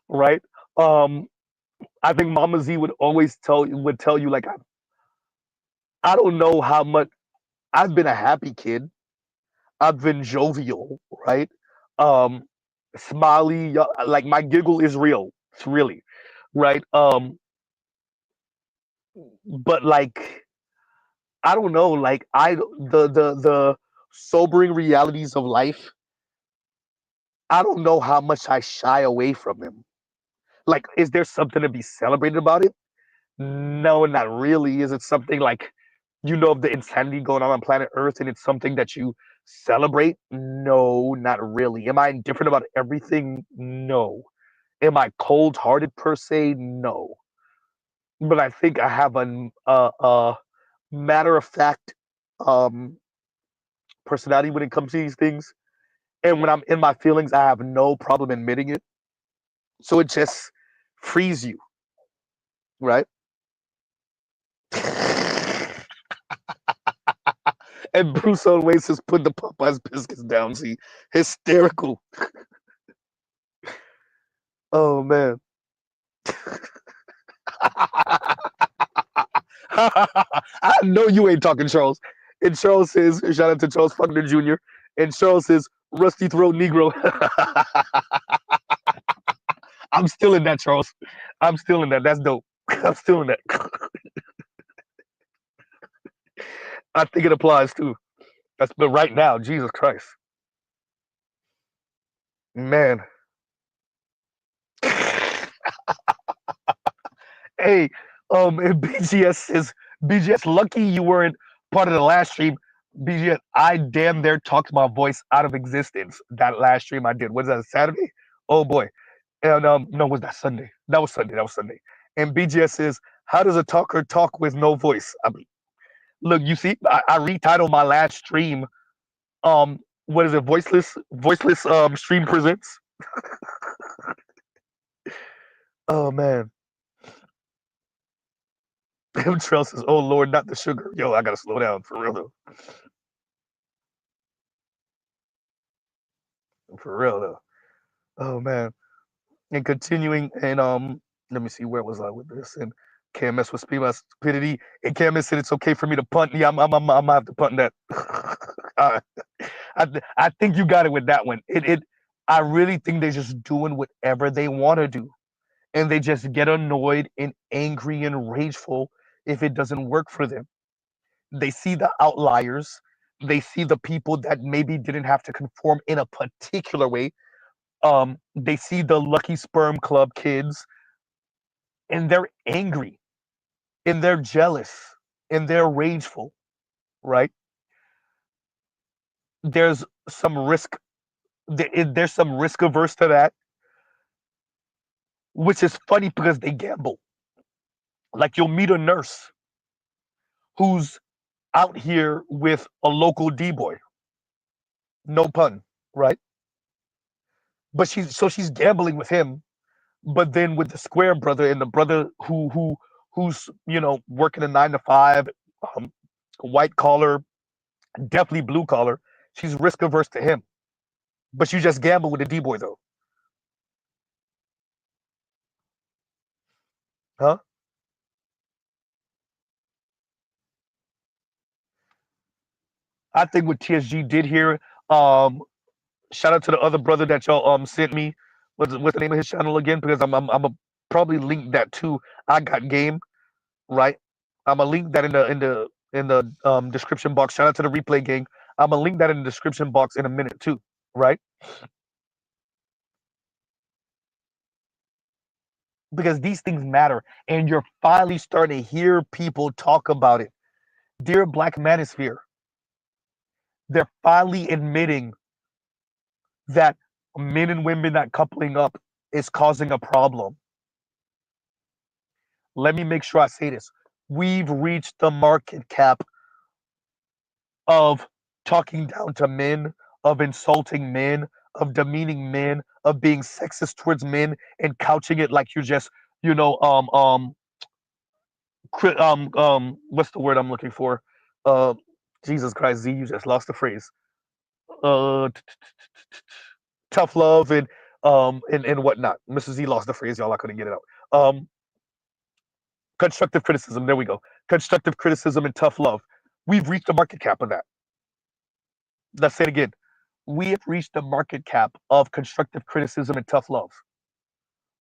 right? Um, I think Mama Z would always tell you like I don't know how much I've been a happy kid. I've been jovial, right? Um, Smiley, like my giggle is real. It's really right. But like I don't know, like the sobering realities of life. I don't know how much I shy away from them. Like, is there something to be celebrated about it? No, not really. Is it something like of the insanity going on planet Earth and it's something that you celebrate? No, not really. Am I indifferent about everything? No. Am I cold hearted per se? No. But I think I have a matter of fact um, personality when it comes to these things. And when I'm in my feelings, I have no problem admitting it. So it just frees you, right? And Bruce Oasis put the Popeyes biscuits down. See, hysterical. Oh man. I know you ain't talking Charles. And Charles says, shout out to Charles Faulkner Jr. And Charles says, Rusty Throat Negro. I'm still in that, Charles. I'm still in that. That's dope. I'm still in that. I think it applies too. That's but right now, Jesus Christ. Man. Hey, and BGS says, BGS, lucky you weren't part of the last stream. BGS, I damn near talked my voice out of existence. That last stream I did. Was that Saturday? Oh boy. And no, was that Sunday? That was Sunday. That was Sunday. And BGS says, how does a talker talk with no voice? I mean, look, you see, I retitled my last stream. What is it? Voiceless stream presents. Oh man. Trail says, oh Lord, not the sugar. Yo, I gotta slow down for real though. For real though. Oh man. And continuing and let me see, where was I with this? And KMS was speaking about stupidity. And KMS said it's okay for me to punt. Yeah, I'm gonna have to punt that. uh, I think you got it with that one. I really think they're just doing whatever they want to do. And they just get annoyed and angry and rageful if it doesn't work for them. They see the outliers. They see the people that maybe didn't have to conform in a particular way. They see the Lucky Sperm Club kids, and they're angry, and they're jealous, and they're rageful, right? There's some risk. There's some risk averse to that, which is funny because they gamble. Like you'll meet a nurse who's out here with a local D boy, no pun, right? But she's gambling with him, but then with the square brother and the brother who's working a 9 to 5, um, white collar, definitely blue collar, she's risk averse to him. But you just gamble with the D boy though, huh? I think what TSG did here, um, shout out to the other brother that y'all sent me. What's the name of his channel again? Because I'm a probably link that to I Got Game, right? I'm gonna link that in the description box. Shout out to the replay gang. I'm gonna link that in the description box in a minute too, right? Because these things matter, and you're finally starting to hear people talk about it. Dear Black Manosphere, they're finally admitting that men and women not coupling up is causing a problem. Let me make sure I say this. We've reached the market cap of talking down to men, of insulting men, of demeaning men, of being sexist towards men, and couching it like you're just, you know, what's the word I'm looking for? Uh, Jesus Christ, Z, you just lost the phrase. Uh, tough love and whatnot. Mr. Z lost the phrase, y'all. I couldn't get it out. Constructive criticism. There we go. Constructive criticism and tough love. We've reached the market cap of that. Let's say it again. We have reached the market cap of constructive criticism and tough love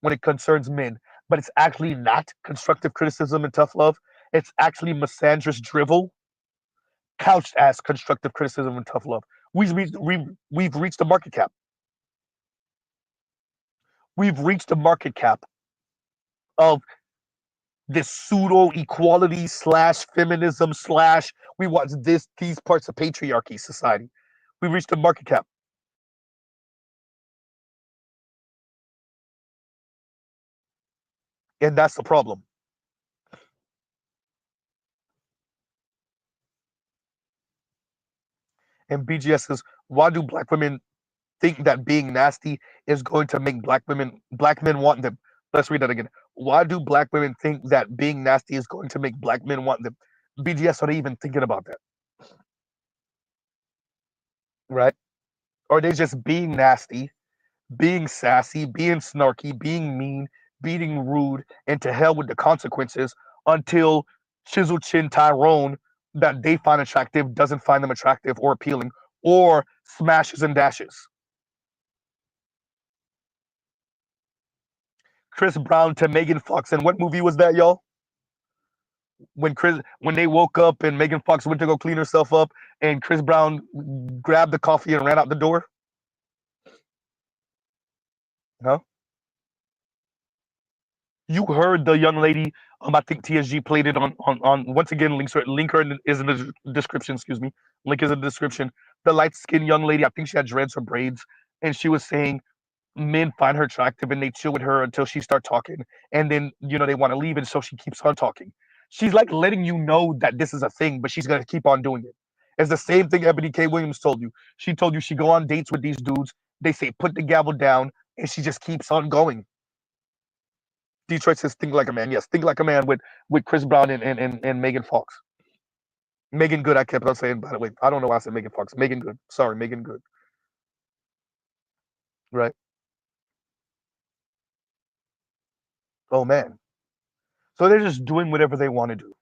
when it concerns men. But it's actually not constructive criticism and tough love. It's actually misandrous drivel couched as constructive criticism and tough love. We've reached the market cap. We've reached the market cap of this pseudo equality slash feminism slash we want these parts of patriarchy society. We reached the market cap. And that's the problem. And BGS says, why do black women think that being nasty is going to make black men want them? Let's read that again. Why do black women think that being nasty is going to make black men want them? BGS, are they even thinking about that? Right? Or are they just being nasty, being sassy, being snarky, being mean, being rude, and to hell with the consequences until Chisel Chin Tyrone that they find attractive doesn't find them attractive or appealing or smashes and dashes? Chris Brown to Megan Fox. And what movie was that, y'all? When they woke up and Megan Fox went to go clean herself up and Chris Brown grabbed the coffee and ran out the door? Huh? You heard the young lady. I think TSG played it on once again. Link her is in the description. Excuse me. Link is in the description. The light skinned young lady. I think she had dreads or braids, and she was saying men find her attractive and they chill with her until she start talking, and then they want to leave, and so she keeps on talking. She's like letting you know that this is a thing, but she's gonna keep on doing it. It's the same thing Ebony K. Williams told you. She told you she go on dates with these dudes. They say put the gavel down, and she just keeps on going. Detroit says think like a man. Yes, think like a man with Chris Brown and Megan Fox. Megan Good, I kept on saying, by the way. I don't know why I said Megan Fox. Megan Good. Sorry, Megan Good. Right. Oh man. So they're just doing whatever they want to do.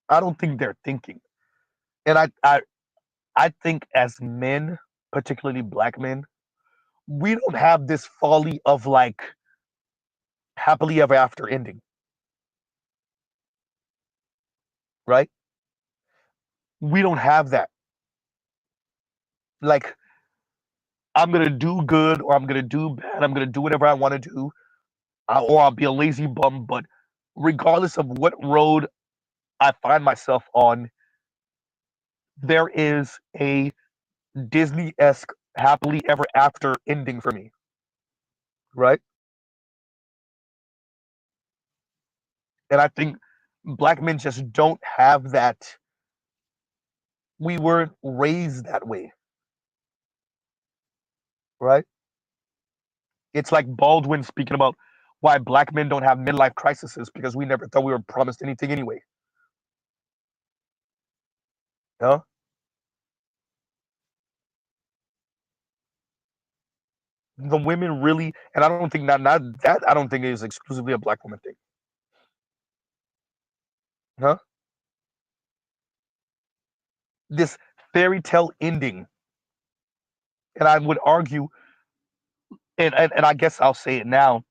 I don't think they're thinking. And I think as men, particularly black men, we don't have this folly of like happily ever after ending, right? We don't have that. Like I'm gonna do good or I'm gonna do bad. I'm gonna do whatever I want to do, or I'll be a lazy bum. But regardless of what road I find myself on, there is a Disney-esque happily ever after ending for me, right? And I think black men just don't have that. We weren't raised that way, right? It's like Baldwin speaking about why black men don't have midlife crises because we never thought we were promised anything anyway. Huh? The women really, and I don't think not that I don't think it is exclusively a black woman thing. Huh? This fairy tale ending, and I would argue, and I guess I'll say it now.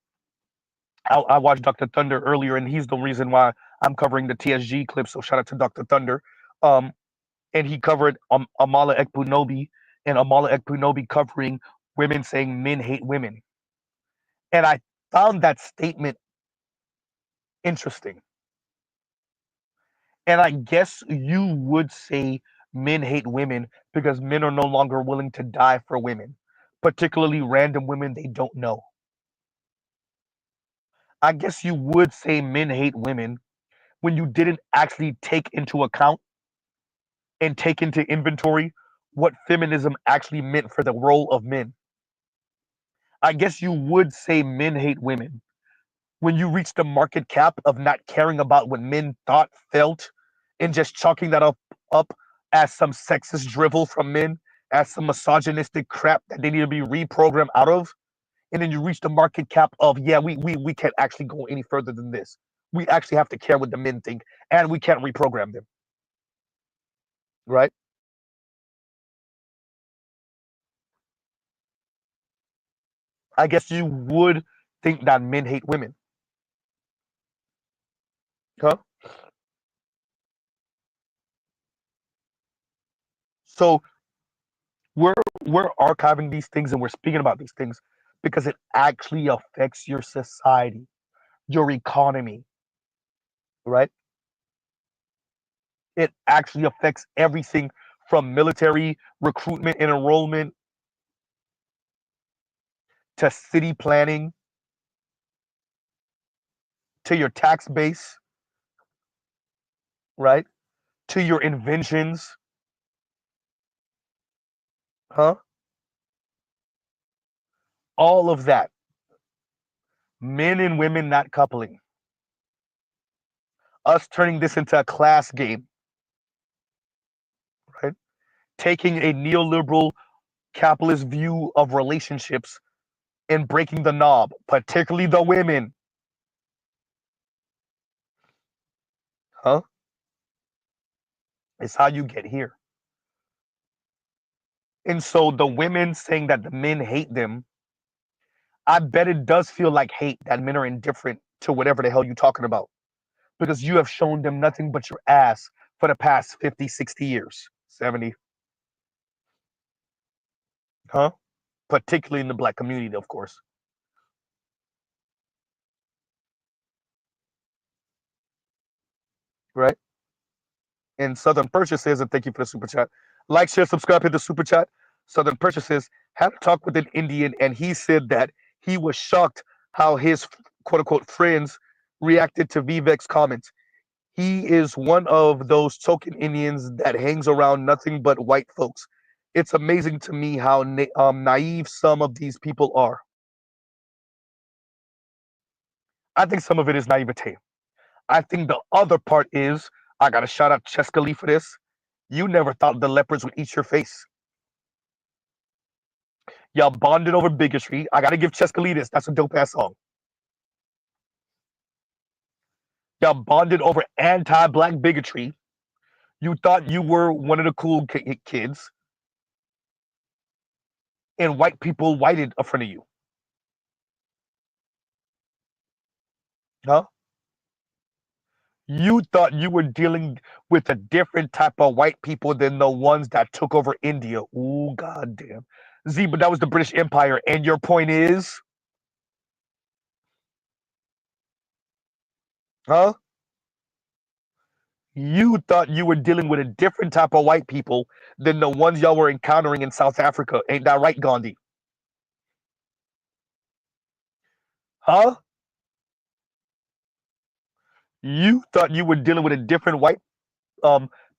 I watched Dr. Thunder earlier, and he's the reason why I'm covering the TSG clip. So shout out to Dr. Thunder. Um, and he covered Amala Ekpunobi and Amala Ekpunobi covering women saying men hate women. And I found that statement interesting. And I guess you would say men hate women because men are no longer willing to die for women, particularly random women they don't know. I guess you would say men hate women when you didn't actually take into account and take into inventory what feminism actually meant for the role of men. I guess you would say men hate women when you reach the market cap of not caring about what men thought, felt, and just chalking that up as some sexist drivel from men, as some misogynistic crap that they need to be reprogrammed out of. And then you reach the market cap of, yeah, we can't actually go any further than this. We actually have to care what the men think, and we can't reprogram them. Right? I guess you would think that men hate women. Huh? So we're we're archiving these things and we're speaking about these things because it actually affects your society, your economy, right? It actually affects everything from military recruitment and enrollment to city planning to your tax base, right? To your inventions, huh? All of that. Men and women not coupling. Us turning this into a class game, right? Taking a neoliberal capitalist view of relationships and breaking the knob, particularly the women. Huh? It's how you get here. And so the women saying that the men hate them, I bet it does feel like hate that men are indifferent to whatever the hell you're talking about. Because you have shown them nothing but your ass for the past 50, 60 years, 70. Huh? Particularly in the black community, of course. Right? And Southern Purchases, and thank you for the super chat. Like, share, subscribe, hit the super chat. Southern Purchases had a talk with an Indian, and he said that he was shocked how his quote unquote friends reacted to Vivek's comments. He is one of those token Indians that hangs around nothing but white folks. It's amazing to me how naive some of these people are. I think some of it is naivete. I think the other part is, I got to shout out Cheska Lee for this. You never thought the leopards would eat your face. Y'all bonded over bigotry. I got to give Cheska Lee this. That's a dope ass song. Y'all bonded over anti black bigotry. You thought you were one of the cool kids, and white people whited in front of you. Huh? You thought you were dealing with a different type of white people than the ones that took over India. Ooh, goddamn. Z, but that was the British Empire. And your point is? Huh? You thought you were dealing with a different type of white people than the ones y'all were encountering in South Africa. Ain't that right, Gandhi? Huh? You thought you were dealing with a different white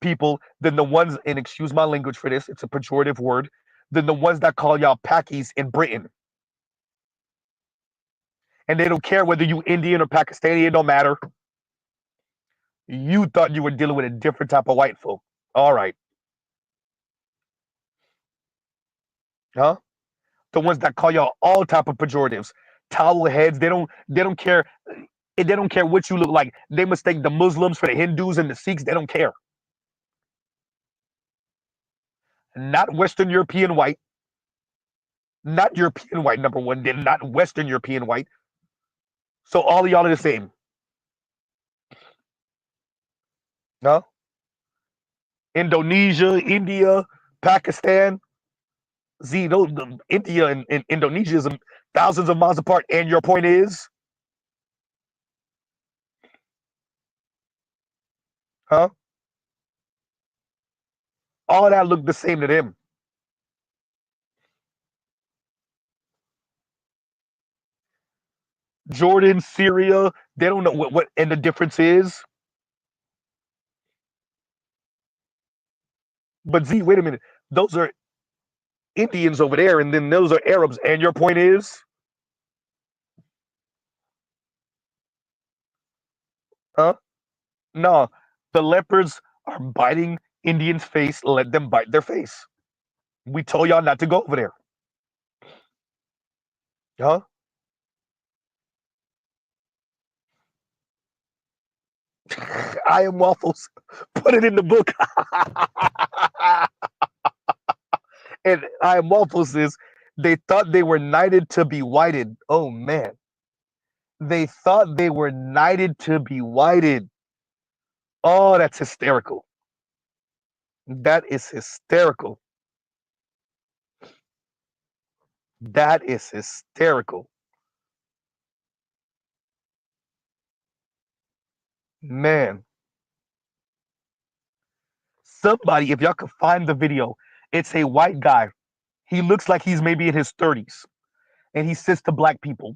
people than the ones, and excuse my language for this, it's a pejorative word, than the ones that call y'all Pakis in Britain. And they don't care whether you Indian or Pakistani, it don't matter. You thought you were dealing with a different type of white folk. All right. Huh? The ones that call y'all all type of pejoratives. Towel heads, they don't care. They don't care what you look like. They mistake the Muslims for the Hindus and the Sikhs. They don't care. Not Western European white. Not European white, number one. They're not Western European white. So all of y'all are the same. No? Indonesia, India, Pakistan. Z, those, India and Indonesia is thousands of miles apart. And your point is? Huh? All that look the same to them. Jordan, Syria, they don't know what and the difference is. But Z, wait a minute. Those are Indians over there, and then those are Arabs. And your point is? Huh? No. The leopards are biting Indians' face. Let them bite their face. We told y'all not to go over there. Huh? I am waffles. Put it in the book. And I am waffles is they thought they were knighted to be whited. Oh man. They thought they were knighted to be whited. Oh, that's hysterical. That is hysterical. That is hysterical. Man. Somebody, if y'all could find the video, it's a white guy. He looks like he's maybe in his 30s. And he says to black people,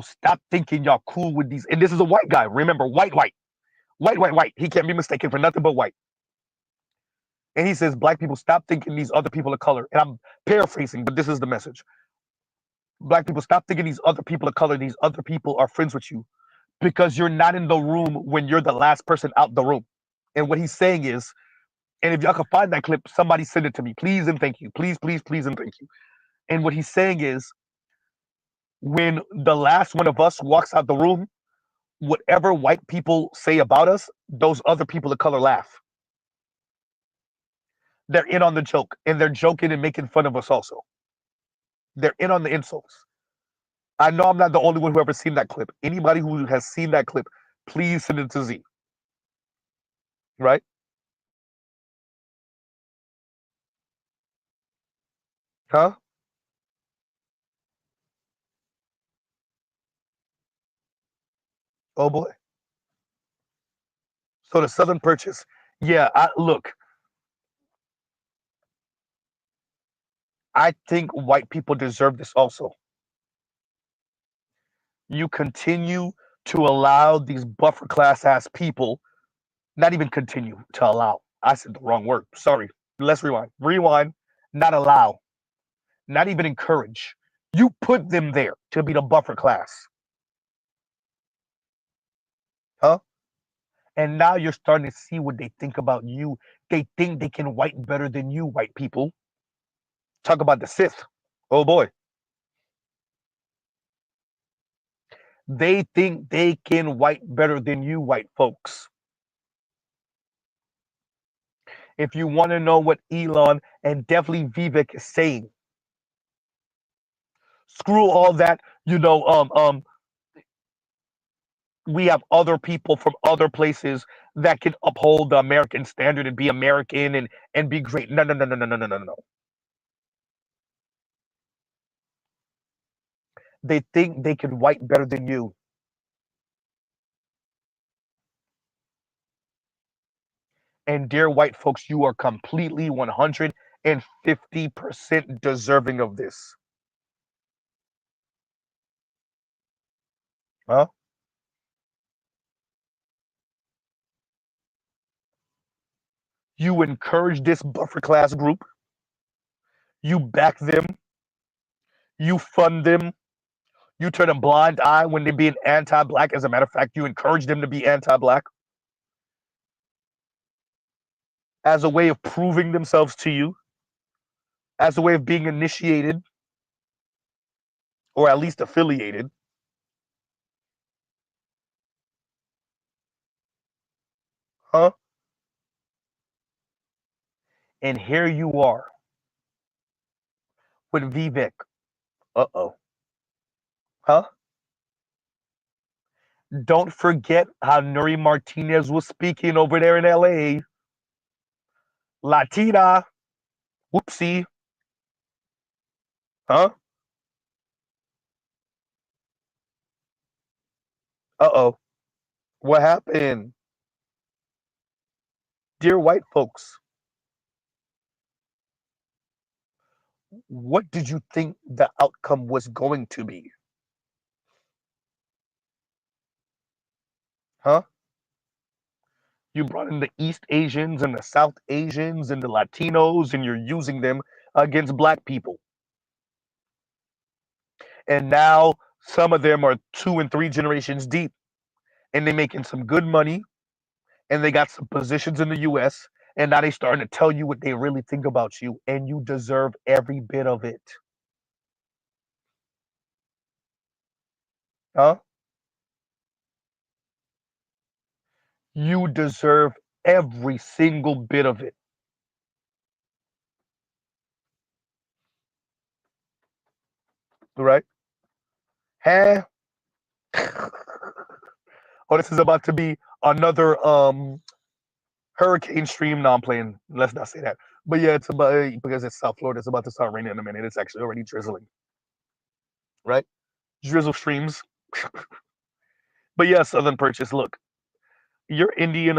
stop thinking y'all cool with these. And this is a white guy. Remember, white, white, white, white, white. He can't be mistaken for nothing but white. And he says, black people, stop thinking these other people of color. And I'm paraphrasing, but this is the message. Black people, stop thinking these other people of color, these other people are friends with you because you're not in the room when you're the last person out the room. And what he's saying is, and if y'all can find that clip, somebody send it to me, please and thank you. Please, please, please and thank you. And what he's saying is, when the last one of us walks out the room, whatever white people say about us, those other people of color laugh. They're in on the joke, and they're joking and making fun of us also. They're in on the insults. I know I'm not the only one who ever seen that clip. Anybody who has seen that clip, please send it to Z. Right? Huh? Oh boy. So the Southern Purchase. Yeah, look, I think white people deserve this also. You continue to allow these buffer class ass people, not even continue to allow. I said the wrong word. Sorry. Let's rewind. Rewind, not allow, not even encourage. You put them there to be the buffer class. Huh? And now you're starting to see what they think about you. They think they can white better than you, white people. Talk about the Sith. Oh boy. They think they can white better than you, white folks. If you want to know what Elon and definitely Vivek is saying, screw all that, we have other people from other places that can uphold the American standard and be American and be great. No, no, no, no, no, no, no, no, no. They think they can white better than you. And dear white folks, you are completely 150% deserving of this. Huh? You encourage this buffer class group. You back them. You fund them. You turn a blind eye when they're being anti-black. As a matter of fact, you encourage them to be anti-black as a way of proving themselves to you, as a way of being initiated or at least affiliated. Huh? And here you are with Vivek. Uh-oh. Huh? Don't forget how Nuri Martinez was speaking over there in LA. Latina. Whoopsie. Huh? Uh-oh. What happened? Dear white folks, what did you think the outcome was going to be? Huh? You brought in the East Asians and the South Asians and the Latinos, and you're using them against black people. And now some of them are 2 and 3 generations deep, and they're making some good money, and they got some positions in the US, and now they starting to tell you what they really think about you, and you deserve every bit of it. Huh? You deserve every single bit of it. Right? Huh? Oh, this is about to be another hurricane stream. No, I'm playing. Let's not say that. But yeah, it's about because it's South Florida. It's about to start raining in a minute. It's actually already drizzling. Right? Drizzle streams. But yeah, Southern Purchase. Look, you're Indian.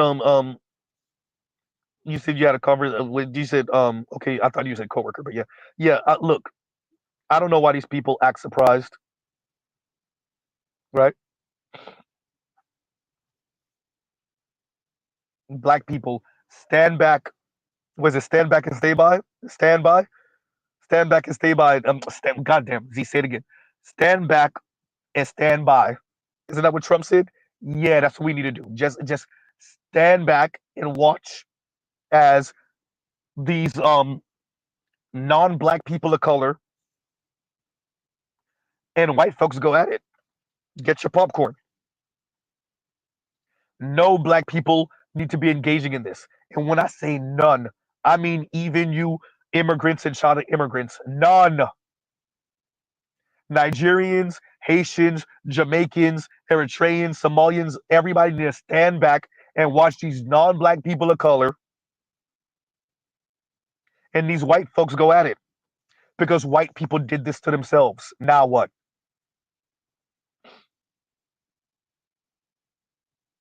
You said you had a conversation with. You said okay. I thought you said coworker, but yeah, yeah. Look, I don't know why these people act surprised. Right? Black people stand back. Was it stand back and stay by? Stand by. Stand back and stay by. Goddamn. Z, say it again. Stand back and stand by. Isn't that what Trump said? Yeah, that's what we need to do. Just stand back and watch as these non-black people of color and white folks go at it. Get your popcorn. No black people need to be engaging in this. And when I say none, I mean even you immigrants and China immigrants. None. Nigerians, Haitians, Jamaicans, Eritreans, Somalians, everybody need to stand back and watch these non-black people of color and these white folks go at it. Because white people did this to themselves. Now what?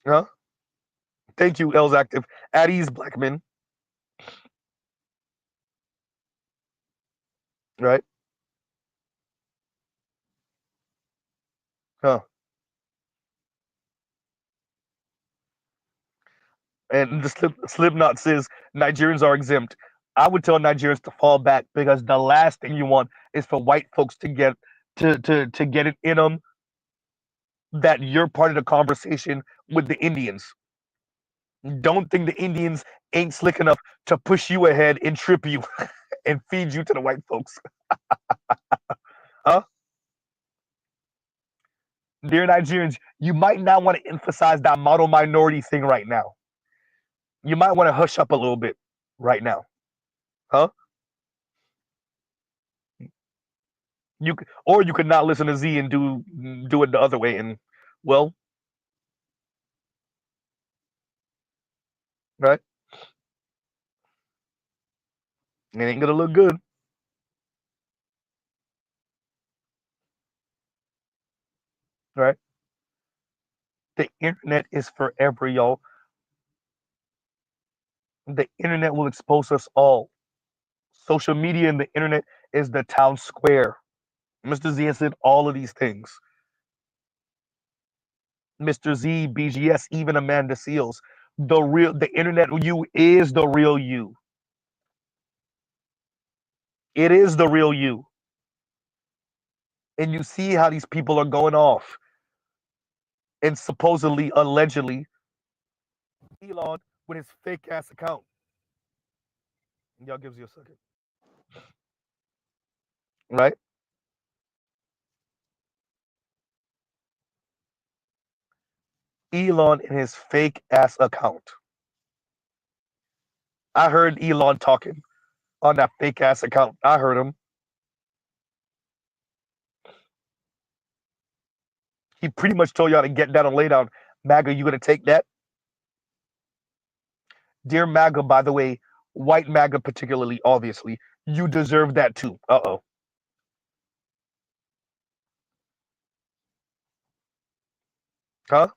Huh? Thank you, L's Active. At ease, black men. Right? Huh. And the Slipknot says Nigerians are exempt. I would tell Nigerians to fall back because the last thing you want is for white folks to get to get it in them that you're part of the conversation with the Indians. Don't think the Indians ain't slick enough to push you ahead and trip you and feed you to the white folks. Huh? Dear Nigerians, you might not want to emphasize that model minority thing right now. You might want to hush up a little bit right now. Huh? Or you could not listen to Z and do it the other way, and well, right? It ain't gonna look good, right? The internet is forever, y'all. The internet will expose us all. Social media and the internet is the town square. Mr. Z has said all of these things. Mr. Z, BGS, even Amanda Seals. The internet you is the real you. It is the real you. And you see how these people are going off and supposedly, allegedly, Elon with his fake ass account. Y'all gives you a second. Right? Elon and his fake ass account. I heard Elon talking on that fake ass account. I heard him. He pretty much told y'all to get down and lay down. MAGA, you gonna take that? Dear MAGA, by the way, white MAGA particularly, obviously, you deserve that too. Uh-oh. Huh?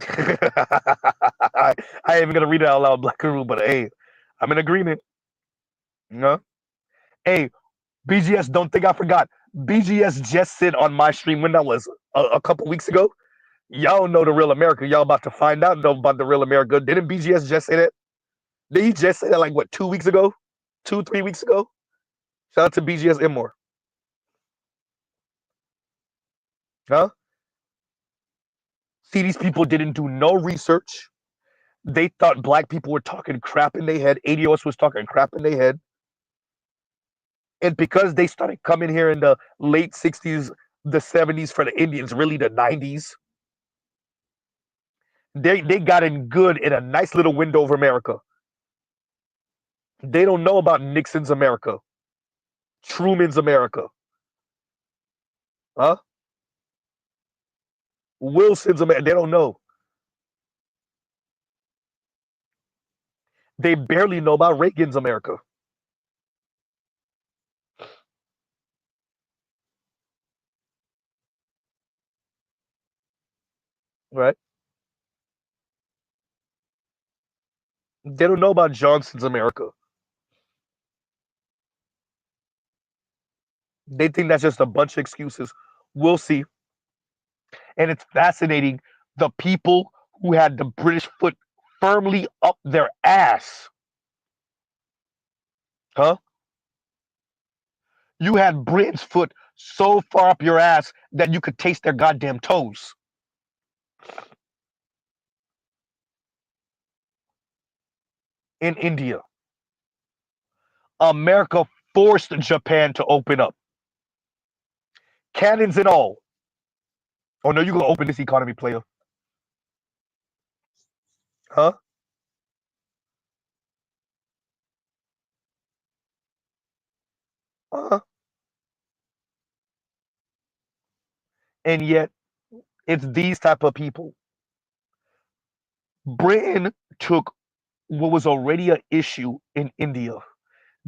I ain't even gonna read it out loud, Black Guru, but hey, I'm in agreement. You know? Hey, BGS, don't think I forgot. BGS just said on my stream when that was a couple weeks ago. Y'all know the real America. Y'all about to find out though about the real America. Didn't BGS just say that? Did he just say that like what 2 weeks ago? 2, 3 weeks ago? Shout out to BGS Immore. Huh? See, these people didn't do no research. They thought black people were talking crap in their head. ADOS was talking crap in their head. And because they started coming here in the late 60s, the 70s for the Indians, really the 90s, they got in good in a nice little window of America. They don't know about Nixon's America, Truman's America, huh? Wilson's America. They don't know. They barely know about Reagan's America, right? They don't know about Johnson's America. They think that's just a bunch of excuses. We'll see. And it's fascinating the people who had the British foot firmly up their ass Huh? You had Britain's foot so far up your ass that you could taste their goddamn toes. In India, America forced Japan to open up, cannons and all. Oh no, you gonna open this economy, player? Huh? Uh-huh. And yet, it's these type of people. Britain took what was already an issue in India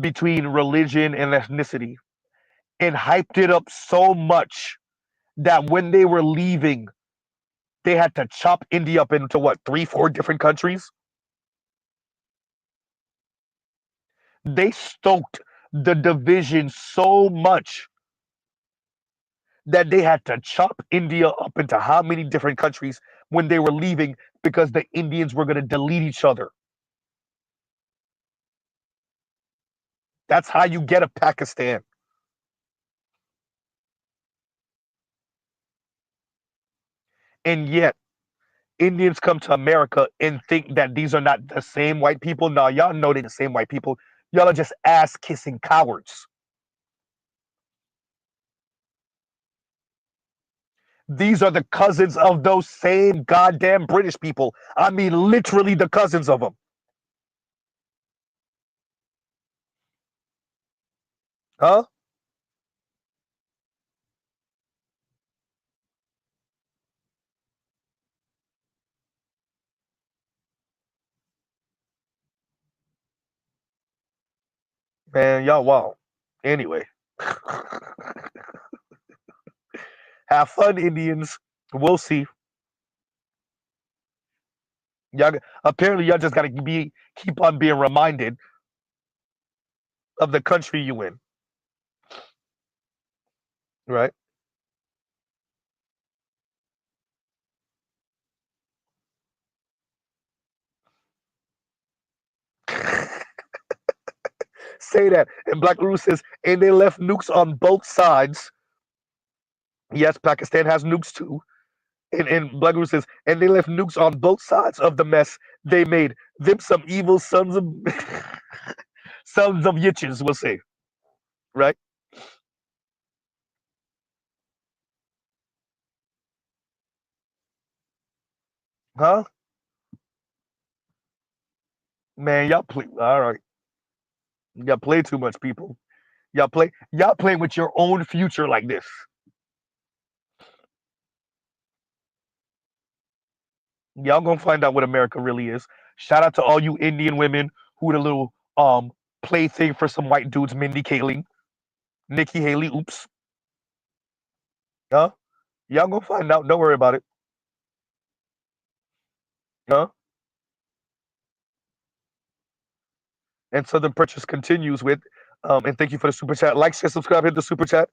between religion and ethnicity and hyped it up so much that when they were leaving, they had to chop India up into what, three, four different countries? They stoked the division so much that they had to chop India up into how many different countries when they were leaving because the Indians were going to delete each other. That's how you get a Pakistan. And yet, Indians come to America and think that these are not the same white people. No, y'all know they're the same white people. Y'all are just ass kissing cowards. These are the cousins of those same goddamn British people. I mean, literally the cousins of them. Huh? Man, y'all wow. Anyway, have fun, Indians. We'll see. Y'all apparently y'all just gotta be keep on being reminded of the country you in, right? Say that. And Black Guru says, and they left nukes on both sides. Yes, Pakistan has nukes too. And Black Guru says, and they left nukes on both sides of the mess they made. Them some evil sons of sons of yitches, we'll say. Right? Huh? Man, y'all play all right. Y'all play too much, people. Y'all playing with your own future like this. Y'all gonna find out what America really is. Shout out to all you Indian women who the little plaything for some white dudes, Mindy Kaling, Nikki Haley, oops. Huh? Y'all gonna find out. Don't worry about it. Huh? And Southern Purchase continues with, and thank you for the super chat. Like, share, subscribe, hit the super chat.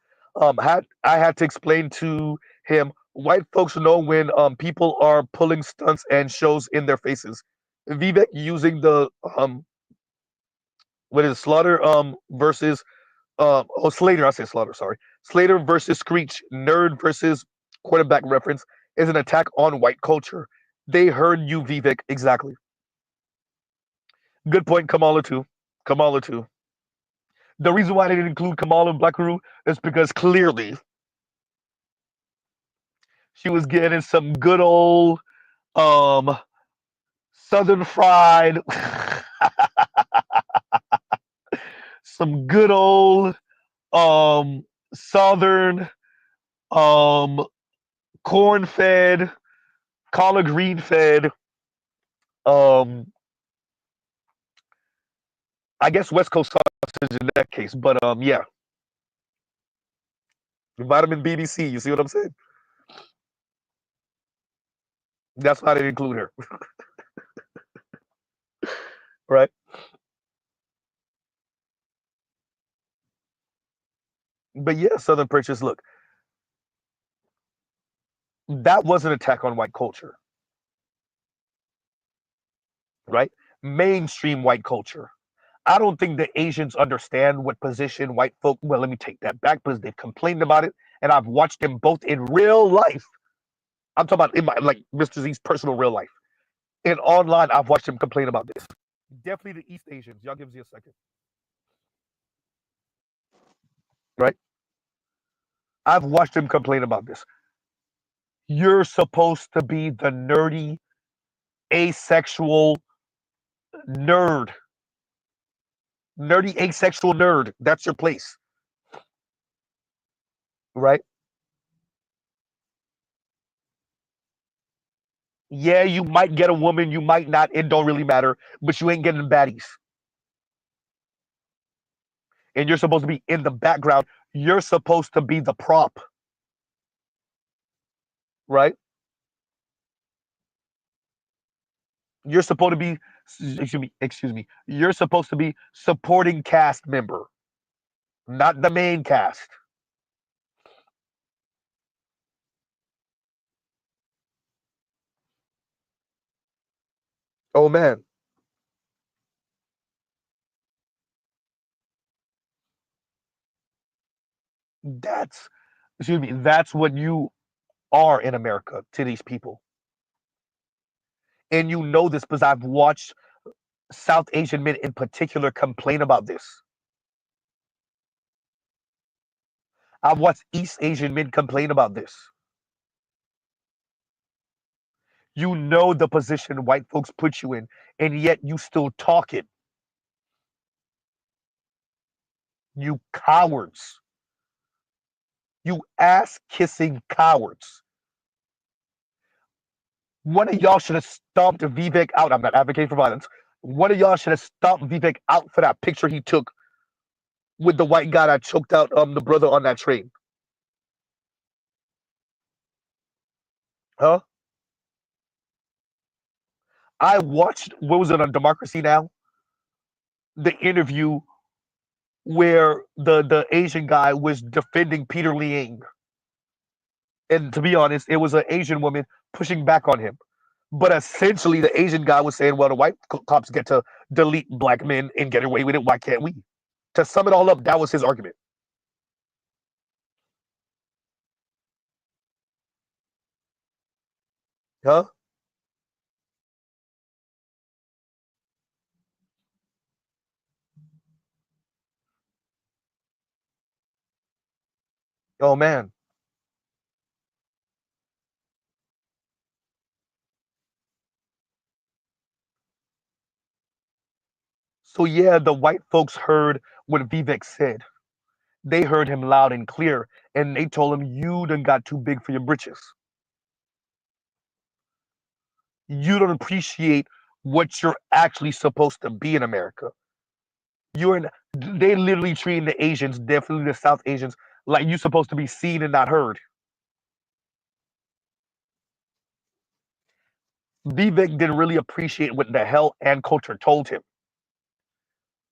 I had to explain to him, white folks know when people are pulling stunts and shows in their faces. Vivek using the what is it, Slaughter versus Slater, I said Slaughter, sorry. Slater versus Screech, nerd versus quarterback reference is an attack on white culture. They heard you, Vivek, exactly. Good point, Kamala too. Kamala too. The reason why they didn't include Kamala in Black Guru is because clearly she was getting some good old um southern fried some good old southern um corn fed, collard green fed, um I guess West Coast sausage in that case, but yeah, vitamin BBC. You see what I'm saying? That's why they didn't include her, right? But yeah, Southern Purchase. Look, that was an attack on white culture, right? Mainstream white culture. I don't think the Asians understand what position white folk. Well, let me take that back because they've complained about it, and I've watched them both in real life. I'm talking about in my like Mr. Z's personal real life. And online, I've watched him complain about this. Definitely the East Asians. Y'all give me a second, right? I've watched him complain about this. You're supposed to be the nerdy, asexual nerd, nerdy, asexual nerd. That's your place, right? Yeah, you might get a woman, you might not. It don't really matter, but you ain't getting baddies. And you're supposed to be in the background. You're supposed to be the prop, right? You're supposed to be, excuse me. You're supposed to be supporting cast member, not the main cast. Oh man, that's excuse me. That's what you are in America to these people, and you know this because I've watched South Asian men in particular complain about this. I've watched East Asian men complain about this. You know the position white folks put you in, and yet you still talk it. You cowards. You ass kissing cowards. One of y'all should have stomped Vivek out. I'm not advocating for violence. One of y'all should have stomped Vivek out for that picture he took with the white guy that choked out the brother on that train. Huh? I watched, what was it on Democracy Now? The interview where the Asian guy was defending Peter Liang. And to be honest, it was an Asian woman pushing back on him. But essentially, the Asian guy was saying, well, the white cops get to delete black men and get away with it. Why can't we? To sum it all up, that was his argument. Huh? Oh, man. So, yeah, the white folks heard what Vivek said. They heard him loud and clear, and they told him, you done got too big for your britches. You don't appreciate what you're actually supposed to be in America. You're in, they literally treating the Asians, definitely the South Asians, like you're supposed to be seen and not heard. Vivek didn't really appreciate what the hell Ann Coulter told him.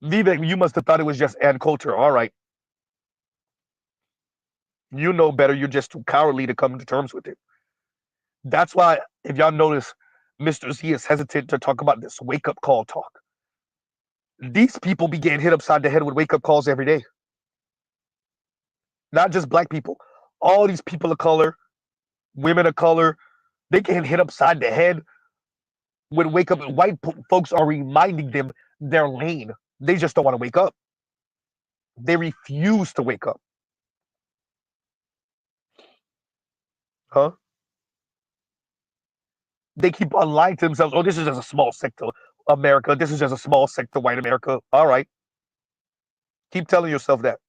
Vivek, you must have thought it was just Ann Coulter. All right. You know better. You're just too cowardly to come to terms with it. That's why, if y'all notice, Mr. Z is hesitant to talk about this wake up call talk. These people be getting hit upside the head with wake up calls every day. Not just black people. All these people of color, women of color, they getting hit upside the head with wake up. White folks are reminding them they're lame. They just don't want to wake up. They refuse to wake up. Huh? They keep on lying to themselves. Oh, this is just a small sector America. This is just a small sector white America. All right. Keep telling yourself that.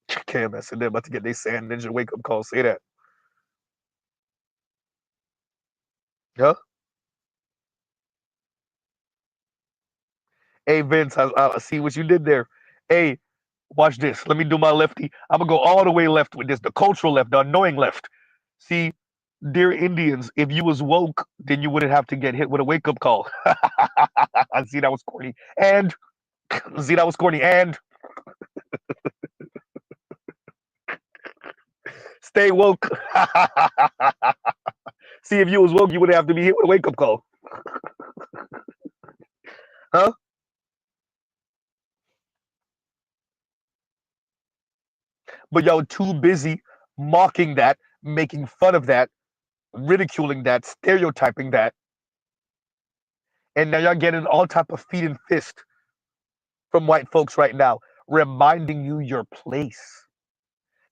KMS and they're about to get their sand ninja wake up call. Say that. Huh? Hey, Vince, I see what you did there. Hey, watch this. Let me do my lefty. I'm going to go all the way left with this. The cultural left, the annoying left. See, dear Indians, if you was woke, then you wouldn't have to get hit with a wake up call. See, that was corny. And, see, that was corny. And, stay woke. See, if you was woke, you wouldn't have to be hit with a wake up call. Huh? But y'all too busy mocking that, making fun of that, ridiculing that, stereotyping that, and now y'all getting all type of feet and fist from white folks right now, reminding you your place.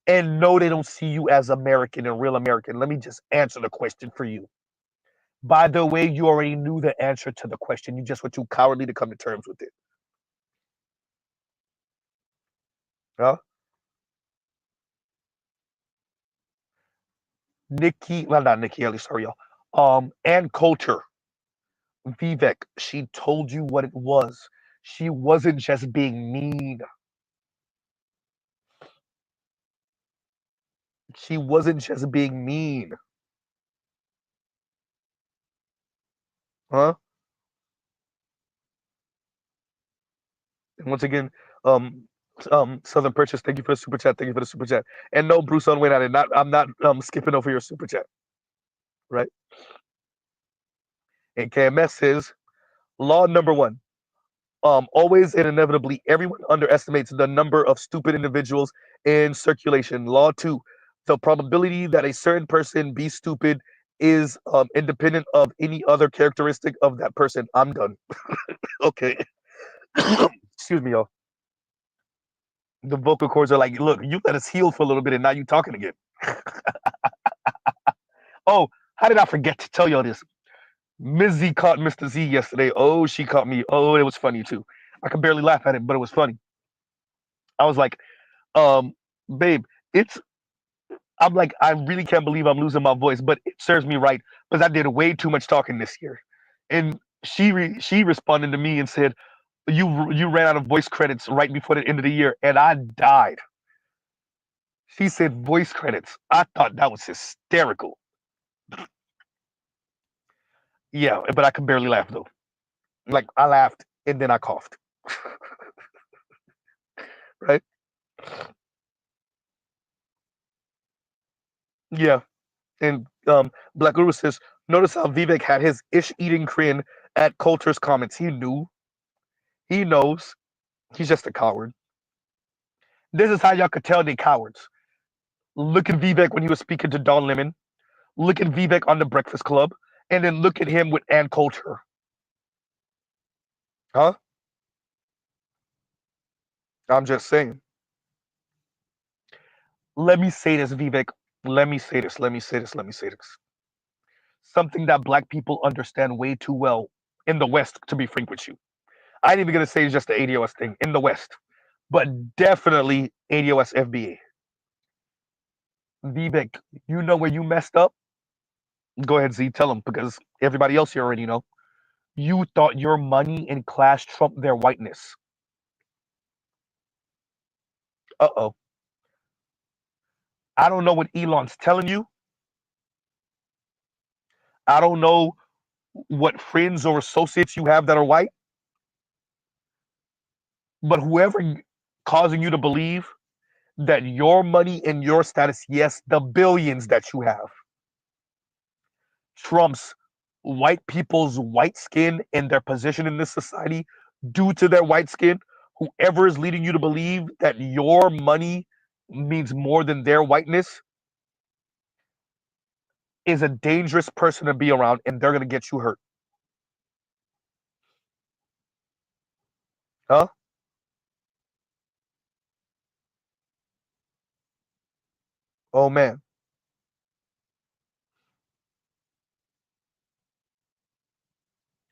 And no, they don't see you as American and real American. Let me just answer the question for you. By the way, you already knew the answer to the question. You just were too cowardly to come to terms with it. Huh? Nikki, well, not Nikki Haley, sorry, y'all. Ann Coulter, Vivek, she told you what it was. She wasn't just being mean. She wasn't just being mean. Huh? And once again, um, Southern Purchase, thank you for the super chat. Thank you for the super chat. And no, Bruce on wait, I'm not skipping over your super chat, right? And KMS says, law number one. Always and inevitably, everyone underestimates the number of stupid individuals in circulation. Law two, the probability that a certain person be stupid is independent of any other characteristic of that person. I'm done. Okay. Excuse me, y'all. The vocal cords are like, look, you let us heal for a little bit and now you talking again. Oh, how did I forget to tell y'all this? Ms. Z caught Mr. Z yesterday. Oh, she caught me. Oh, it was funny too. I could barely laugh at it, but it was funny. I was like, um, babe, it's I'm like, I really can't believe I'm losing my voice, but it serves me right because I did way too much talking this year. And she responded to me and said, you ran out of voice credits right before the end of the year, and I died. She said voice credits. I thought that was hysterical. Yeah, but I could barely laugh though. Like I laughed and then I coughed. Right? Yeah. And Black Guru says, notice how Vivek had his ish eating grin at Coulter's comments. He knew. He knows. He's just a coward. This is how y'all could tell they cowards. Look at Vivek when he was speaking to Don Lemon. Look at Vivek on the Breakfast Club. And then look at him with Ann Coulter. Huh? I'm just saying. Let me say this, Vivek. Let me say this. Let me say this. Let me say this. Something that black people understand way too well in the West, to be frank with you. I ain't even gonna say it's just the ADOS thing in the West, but definitely ADOS FBA. Vivek, you know where you messed up? Go ahead, Z, tell them because everybody else here already know. You thought your money and class trumped their whiteness. Uh-oh. I don't know what Elon's telling you. I don't know what friends or associates you have that are white, but whoever causing you to believe that your money and your status, yes, the billions that you have, trumps white people's white skin and their position in this society due to their white skin, whoever is leading you to believe that your money means more than their whiteness is a dangerous person to be around and they're going to get you hurt. Huh? Oh man.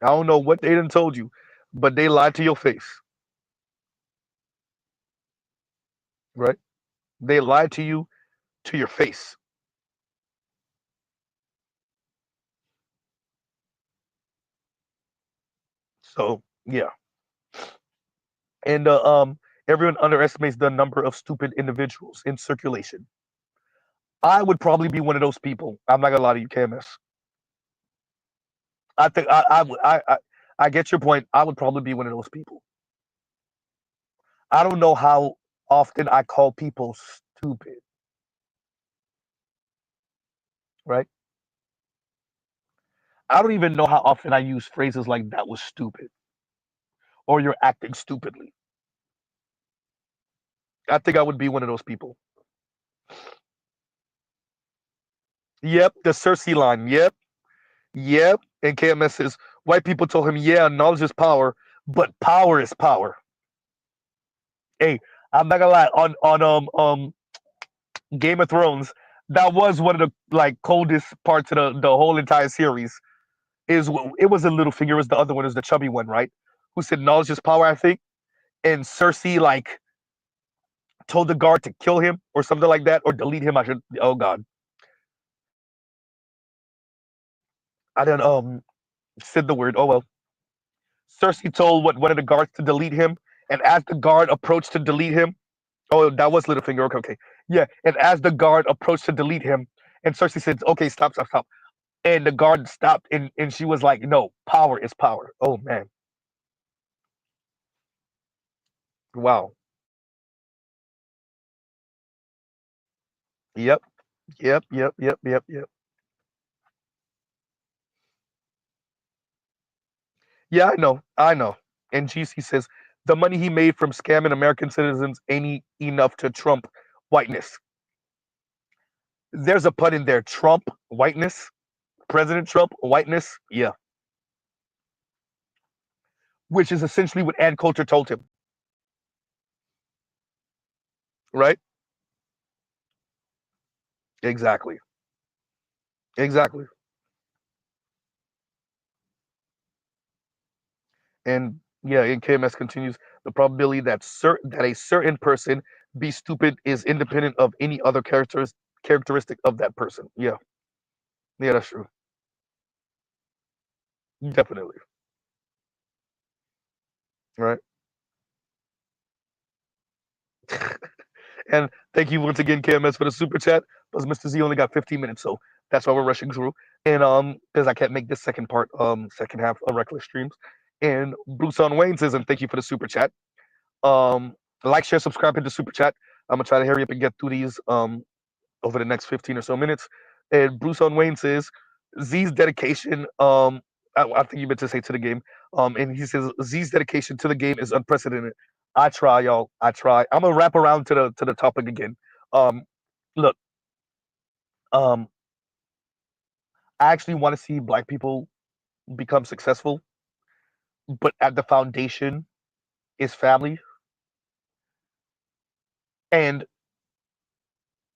I don't know what they done told you, but they lied to your face, right? They lied to you to your face. So yeah, and everyone underestimates the number of stupid individuals in circulation. I would probably be one of those people. I'm not gonna lie to you, KMS. I think I get your point. I would probably be one of those people. I don't know how often I call people stupid, right? I don't even know how often I use phrases like that was stupid. or you're acting stupidly. I think I would be one of those people. Yep, the Cersei line. Yep, yep. And KMS says white people told him, "Yeah, knowledge is power, but power is power." Hey, I'm not gonna lie. On Game of Thrones, that was one of the like coldest parts of the whole entire series. Is it was a little figure. It was the other one. Is the chubby one, right? Who said knowledge is power? I think. And Cersei like told the guard to kill him or something like that, or delete him. I should. Oh God, I don't said the word. Oh well. Cersei told one of the guards to delete him, and as the guard approached to delete him, oh, that was Littlefinger. Okay, okay, yeah. And as the guard approached to delete him, and Cersei said, "Okay, stop, stop, stop." And the guard stopped, and she was like, "No, power is power." Oh man, wow. Yep, yep, yep, yep, yep, yep. Yeah, I know, I know. And GC says the money he made from scamming American citizens ain't enough to trump whiteness. There's a pun in there. Trump whiteness. President Trump whiteness. Yeah, which is essentially what Ann Coulter told him, right? Exactly. Exactly. And yeah, and KMS continues the probability that that a certain person be stupid is independent of any other characteristic of that person. Yeah, yeah, that's true. Definitely. Right. And thank you once again, KMS, for the super chat. But Mr. Z only got 15 minutes, so that's why we're rushing through. And because I can't make this second part, second half of Reckless Streams. And Bruce on Wayne says, and thank you for the super chat. Um, like, share, subscribe, hit the super chat. I'm gonna try to hurry up and get through these over the next 15 or so minutes. And Bruce on Wayne says, Z's dedication, I think you meant to say to the game. And he says Z's dedication to the game is unprecedented. I try, y'all. I try. I'm gonna wrap around to the topic again. Um, look, um, I actually want to see black people become successful, but at the foundation is family. And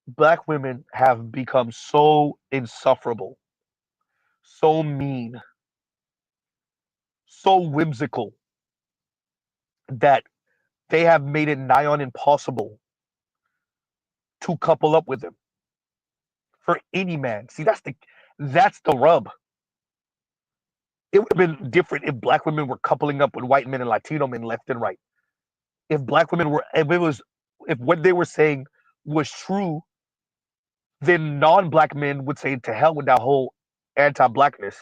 black women have become so insufferable, so mean, so whimsical that they have made it nigh on impossible to couple up with them for any man. See, that's the rub. It would have been different if black women were coupling up with white men and Latino men left and right. If black women were, if what they were saying was true, then non-black men would say to hell with that whole anti-blackness.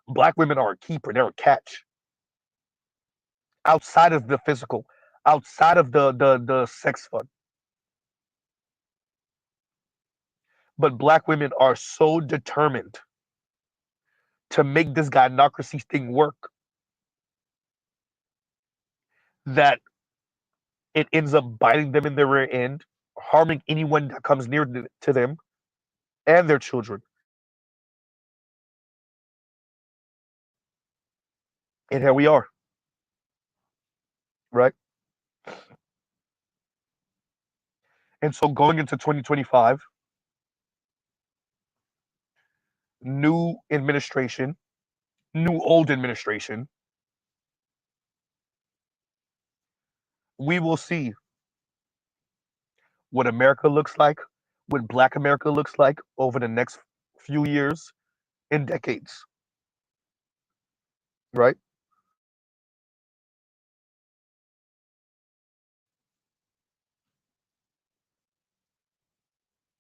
Black women are a keeper; they're a catch outside of the physical, outside of the sex fun. But black women are so determined to make this gynocracy thing work that it ends up biting them in the rear end, harming anyone that comes near to them and their children. And here we are, right? And so going into 2025, new administration, new old administration, we will see what America looks like, what Black America looks like over the next few years and decades, right?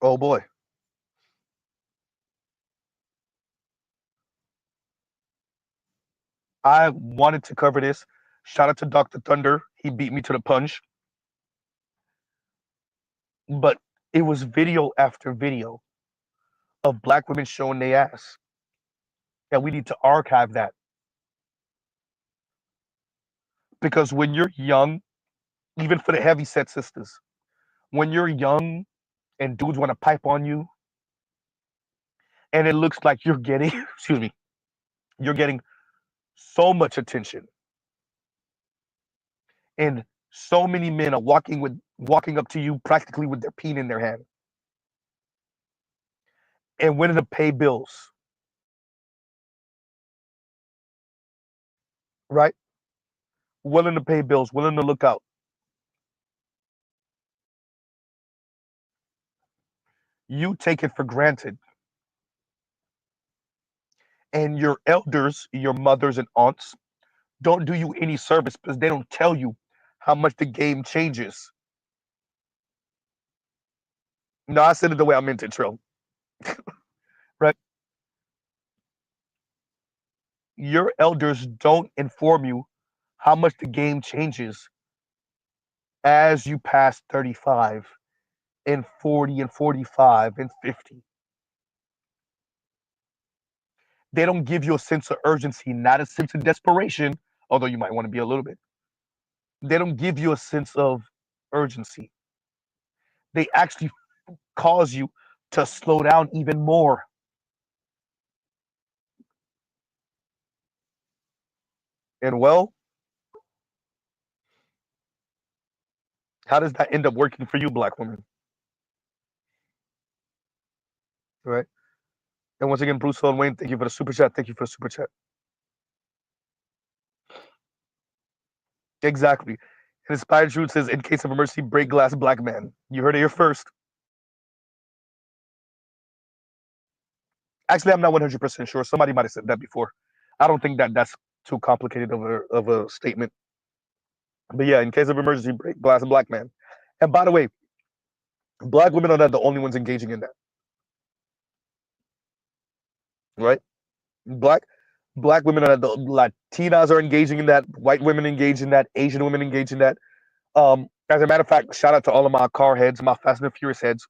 Oh boy. I wanted to cover this. Shout out to Dr. Thunder. He beat me to the punch. But it was video after video of black women showing their ass. And we need to archive that. Because when you're young, even for the heavy set sisters, when you're young and dudes want to pipe on you, and it looks like you're getting, excuse me, you're getting so much attention, and so many men are walking up to you practically with their peen in their hand and willing to pay bills, right? Willing to pay bills, willing to look out. You take it for granted. And your elders, your mothers and aunts, don't do you any service because they don't tell you how much the game changes. No, I said it the way I meant it, Trill. Right? Your elders don't inform you how much the game changes as you pass 35 and 40 and 45 and 50. They don't give you a sense of urgency, not a sense of desperation, although you might want to be a little bit. They don't give you a sense of urgency. They actually cause you to slow down even more. And well, how does that end up working for you, Black women? Right? And once again, Bruce and Wayne, thank you for the super chat. Thank you for the super chat. Exactly. And Inspired Truth says, in case of emergency, break glass, Black man. You heard it here first. Actually, I'm not 100% sure. Somebody might have said that before. I don't think that that's too complicated of a statement. But yeah, in case of emergency, break glass, Black man. And by the way, Black women are not the only ones engaging in that, right? Black Black women are the Latinas are engaging in that. White women engage in that. Asian women engage in that. As a matter of fact, shout out to all of my car heads, my Fast and Furious heads.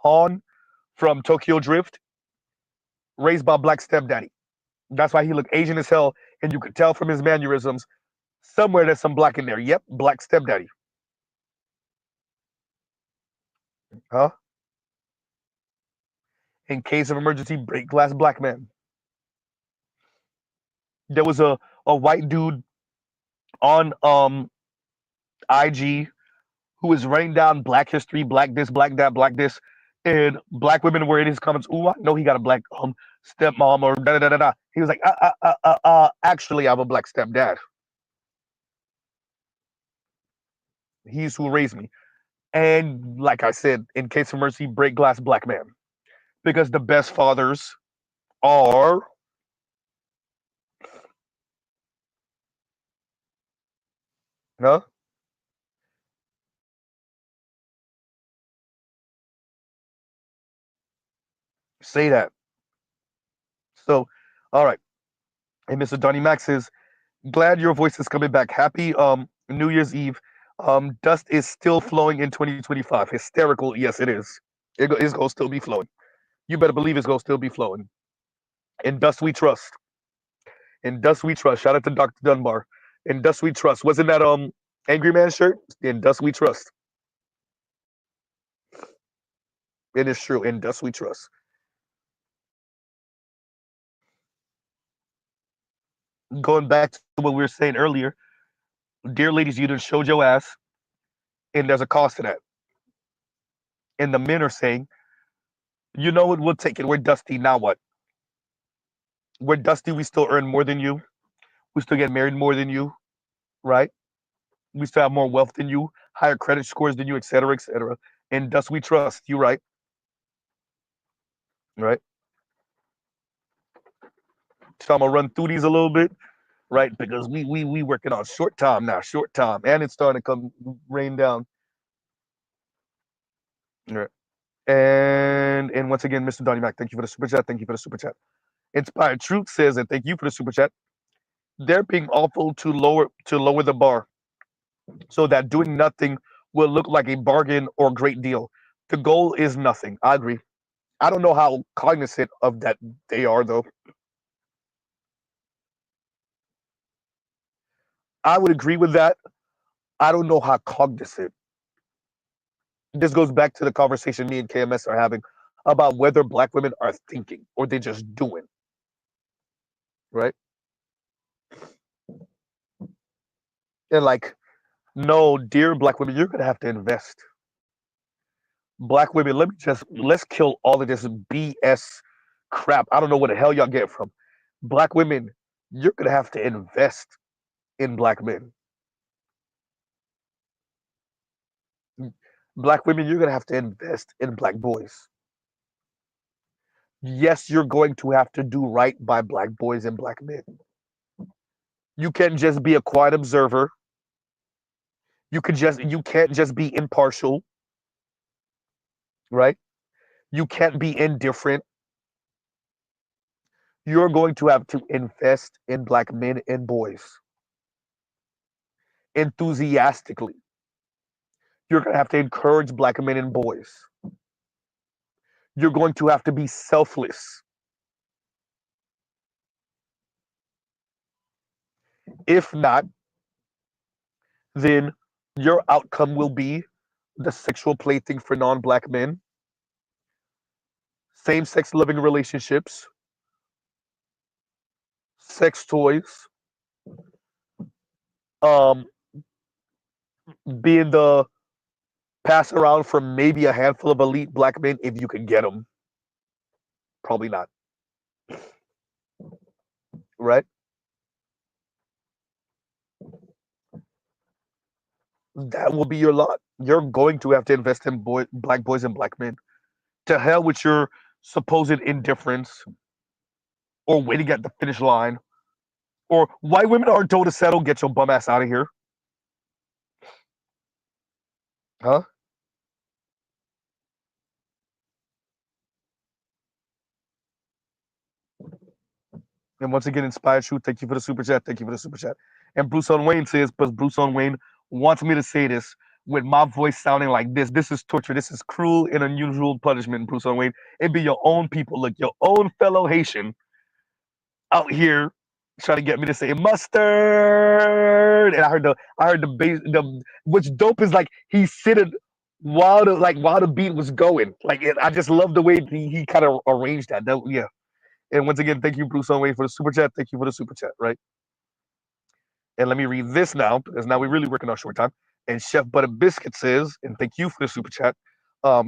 Han from Tokyo Drift, raised by Black stepdaddy. That's why he looked Asian as hell, and you could tell from his mannerisms somewhere there's some black in there. Yep, Black stepdaddy. Huh? In case of emergency, break glass, Black man. There was a white dude on IG who was writing down Black history, Black this, Black that, Black this, and Black women were in his comments. Ooh, I know he got a Black stepmom or da da da da da. He was like, actually, I have a Black stepdad. He's who raised me. And like I said, in case of mercy, break glass, Black man, because the best fathers are. Huh? Say that. So, all right. And Mr. Donnie Max says, glad your voice is coming back. Happy New Year's Eve. Dust is still flowing in 2025. Hysterical. Yes, it is. It's going to still be flowing. You better believe it's going to still be flowing. In dust we trust. In dust we trust. Shout out to Dr. Dunbar. In dust we trust. Wasn't that Angry Man shirt? In dust we trust. It is true. In dust we trust. Going back to what we were saying earlier, dear ladies, you done showed your ass, and there's a cost to that. And the men are saying, you know what, we'll take it. We're dusty. Now what? We're dusty. We still earn more than you. We still get married more than you, right? We still have more wealth than you, higher credit scores than you, et cetera, et cetera. And dust we trust. You right? Right? So I'm gonna run through these a little bit, right? Because we working on short time now, short time, and it's starting to come rain down. Right. And once again, Mr. Donnie Mac, thank you for the super chat. Thank you for the super chat. Inspired Truth says, and thank you for the super chat. They're being awful to lower the bar, so that doing nothing will look like a bargain or great deal. The goal is nothing. I agree. I don't know how cognizant of that they are, though. I would agree with that. I don't know how cognizant. This goes back to the conversation me and KMS are having about whether black women are thinking or they're just doing, right? And like, no, dear black women, you're gonna have to invest. Black women, let's kill all of this BS crap. I don't know where the hell y'all get it from. Black women, you're gonna have to invest in black men. Black women, you're gonna have to invest in black boys. Yes, you're going to have to do right by black boys and black men. You can't just be a quiet observer. You can't just be impartial, right? You can't be indifferent. You're going to have to invest in black men and boys enthusiastically. You're going to have to encourage black men and boys. You're going to have to be selfless. If not, then your outcome will be the sexual plaything for non-black men, same-sex loving relationships, sex toys, um, being the pass around for maybe a handful of elite black men if you can get them. Probably not, right? That will be your lot. You're going to have to invest in black boys and black men. To hell with your supposed indifference or waiting at the finish line. Or white women aren't told to settle, get your bum ass out of here. Huh? And once again, Inspired Truth, thank you for the super chat. Thank you for the super chat. And Bruce on Wayne says, but Bruce on Wayne wants me to say this with my voice sounding like this. This is torture. This is cruel and unusual punishment, Bruce on Wayne. It be your own people, like your own fellow Haitian out here trying to get me to say mustard. And I heard the bass the what's dope is like he said it while the beat was going. I just love the way he kind of arranged that. Yeah. And once again, thank you, Bruce Onway, for the super chat. Thank you for the super chat, right? And let me read this now, because now we're really working on short time. And Chef Butter Biscuit says, and thank you for the super chat.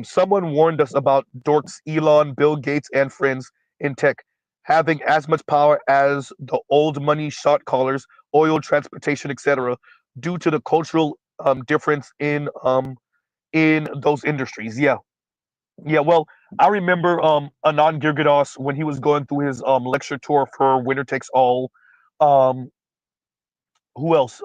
Someone warned us about dorks Elon, Bill Gates, and friends in tech having as much power as the old money shot callers, oil, transportation, etc., due to the cultural difference in those industries. Yeah, yeah. Well, I remember Anand Girgados when he was going through his lecture tour for Winner Takes All. Um, who else?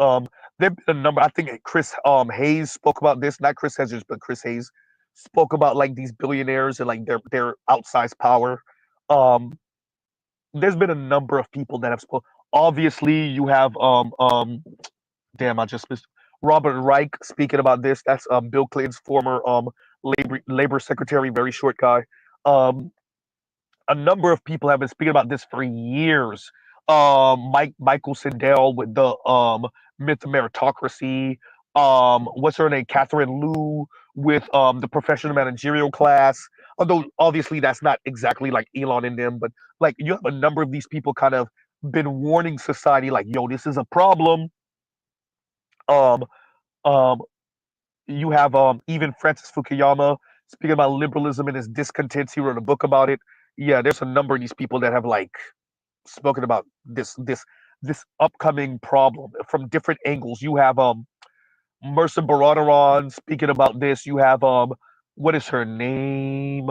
There been a number. I think Chris Hayes spoke about this. Not Chris Hedges, but Chris Hayes spoke about like these billionaires and like their outsized power. Um, there's been a number of people that have spoken. Obviously, you have damn, I just missed Robert Reich speaking about this. That's Bill Clinton's former labor secretary, very short guy. Um, a number of people have been speaking about this for years. Michael Sandel with the myth of meritocracy. What's her name? Catherine Liu with the professional managerial class. Although obviously that's not exactly like Elon and them, but like you have a number of these people kind of been warning society like, yo, this is a problem. Um, um, you have even Francis Fukuyama speaking about liberalism and his discontents. He wrote a book about it. Yeah, there's a number of these people that have like spoken about this upcoming problem from different angles. You have Mercer Baradaran speaking about this. You have what is her name?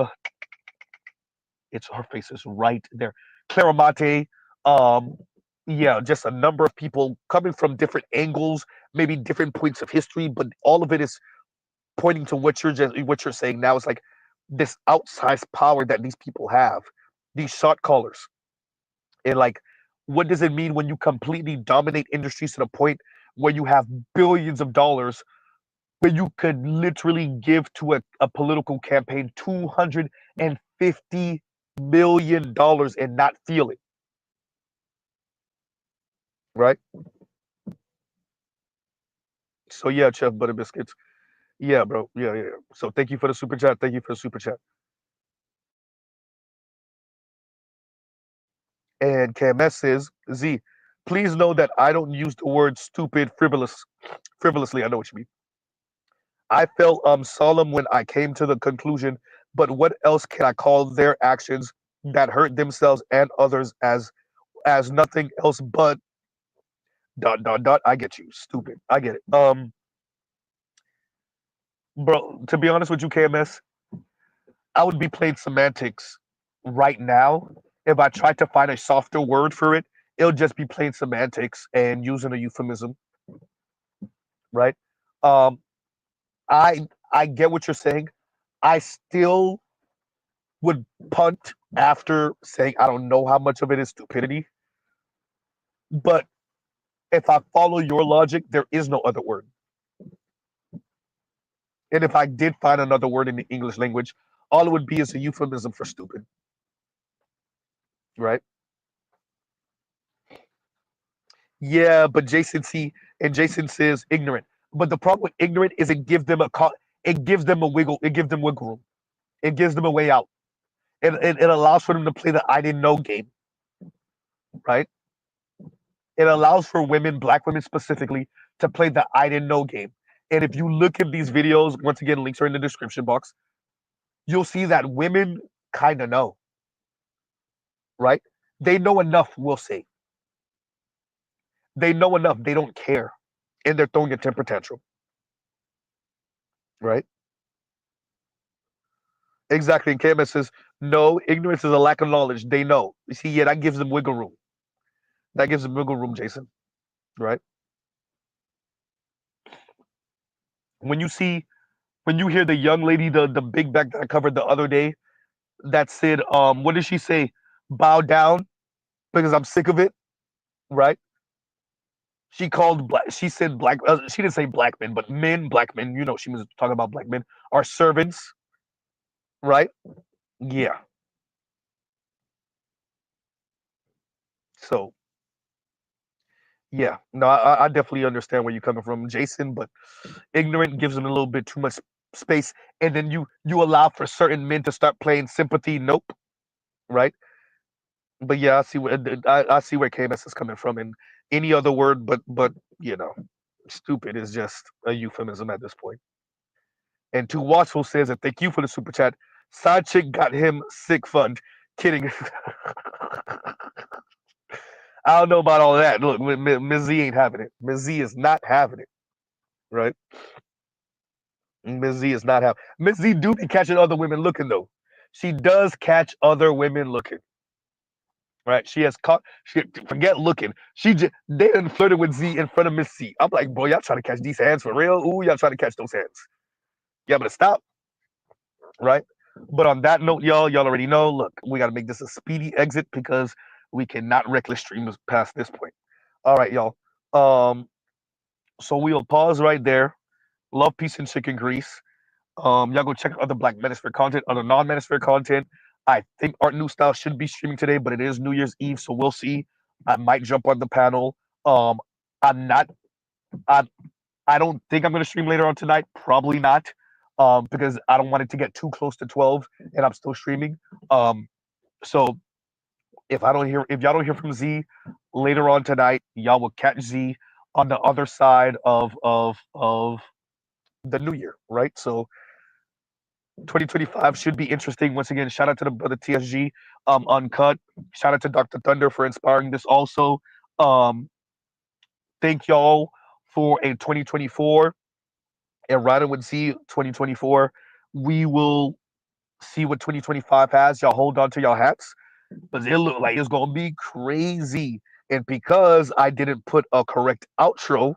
It's her face is right there. Claramate. Um, yeah, just a number of people coming from different angles, maybe different points of history, but all of it is pointing to what you're saying now. It's like this outsized power that these people have, these shot callers, and like, what does it mean when you completely dominate industries to the point where you have billions of dollars, where you could literally give to a political campaign $250 million and not feel it, right? So yeah, Chef Butter Biscuits. Yeah, bro. Yeah, yeah. So thank you for the super chat. Thank you for the super chat. And KMS says, Z, please know that I don't use the word stupid frivolously. I know what you mean. I felt solemn when I came to the conclusion, but what else can I call their actions that hurt themselves and others as nothing else but dot dot dot. I get you, stupid. I get it. Bro, to be honest with you, KMS, I would be playing semantics right now. If I tried to find a softer word for it, it'll just be plain semantics and using a euphemism, right? Um, I get what you're saying. I still would punt after saying I don't know how much of it is stupidity. But if I follow your logic, there is no other word. And if I did find another word in the English language, all it would be is a euphemism for stupid, right? Yeah, but Jason says ignorant. But the problem with ignorant is it gives them a wiggle, it gives them wiggle room. It gives them a way out. It allows for them to play the I didn't know game, right? It allows for women, black women specifically, to play the I didn't know game. And if you look at these videos, once again, links are in the description box, you'll see that women kind of know, right? They know enough, we'll say. They know enough, they don't care. And they're throwing a temper tantrum, right? Exactly. And KMS says, no, ignorance is a lack of knowledge. They know. You see, yeah, that gives them wiggle room. That gives them wiggle room, Jason, right? When you see, when you hear the young lady, the big back that I covered the other day, that said, what did she say? Bow down because I'm sick of it, right? She said black, she didn't say black men, but men, black men, you know, she was talking about black men, are servants, right? Yeah. So, yeah, no, I definitely understand where you're coming from, Jason, but ignorant gives them a little bit too much space. And then you allow for certain men to start playing sympathy. Nope, right? But yeah, I see where KMS is coming from. And any other word, but you know, stupid is just a euphemism at this point. And to Watchful says, and thank you for the super chat. Side chick got him sick fund. Kidding. I don't know about all that. Look, Ms. Z ain't having it. Ms. Z is not having it, right? Ms. Z is not having. Ms. Z do be catching other women looking though. She does catch other women looking, right? She has caught. She forget looking. She just they done flirted with Z in front of Miss C. I'm like, bro, y'all trying to catch these hands for real? Ooh, y'all trying to catch those hands. Yeah, but stop, right? But on that note, y'all already know. Look, we got to make this a speedy exit because we cannot reckless stream this past this point. All right, y'all. Um, so we'll pause right there. Love, peace, and chicken grease. Y'all go check out other Black Manosphere content, other non-Manosphere content. I think Art New Style should be streaming today, but it is New Year's Eve, so we'll see. I might jump on the panel. I'm not. I I don't think I'm going to stream later on tonight. Probably not, because I don't want it to get too close to 12, and I'm still streaming. So if y'all don't hear from Z later on tonight, y'all will catch Z on the other side of the new year, right? So 2025 should be interesting. Once again, shout out to the brother TSG, Uncut. Shout out to Dr. Thunder for inspiring this also. Um, thank y'all for a 2024 and riding with Z 2024. We will see what 2025 has. Y'all hold on to y'all hats, but it look like it's gonna be crazy. And because I didn't put a correct outro,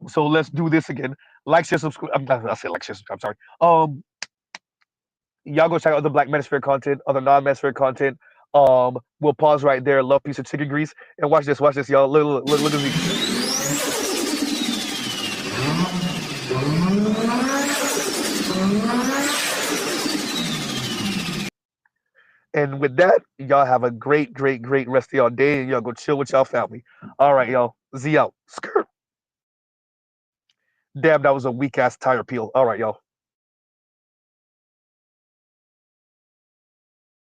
so let's do this again. Like, share, subscribe. I'm not. I said like, share, subscribe. I'm sorry. Y'all go check out other Black Manosphere content, other non-Manosphere content. We'll pause right there. Love, peace, and chicken grease. And watch this, y'all. Look at me. And with that, y'all have a great rest of y'all day, and y'all go chill with y'all family. All right, y'all. Z out. Skirt. Damn, that was a weak ass tire peel. All right, y'all.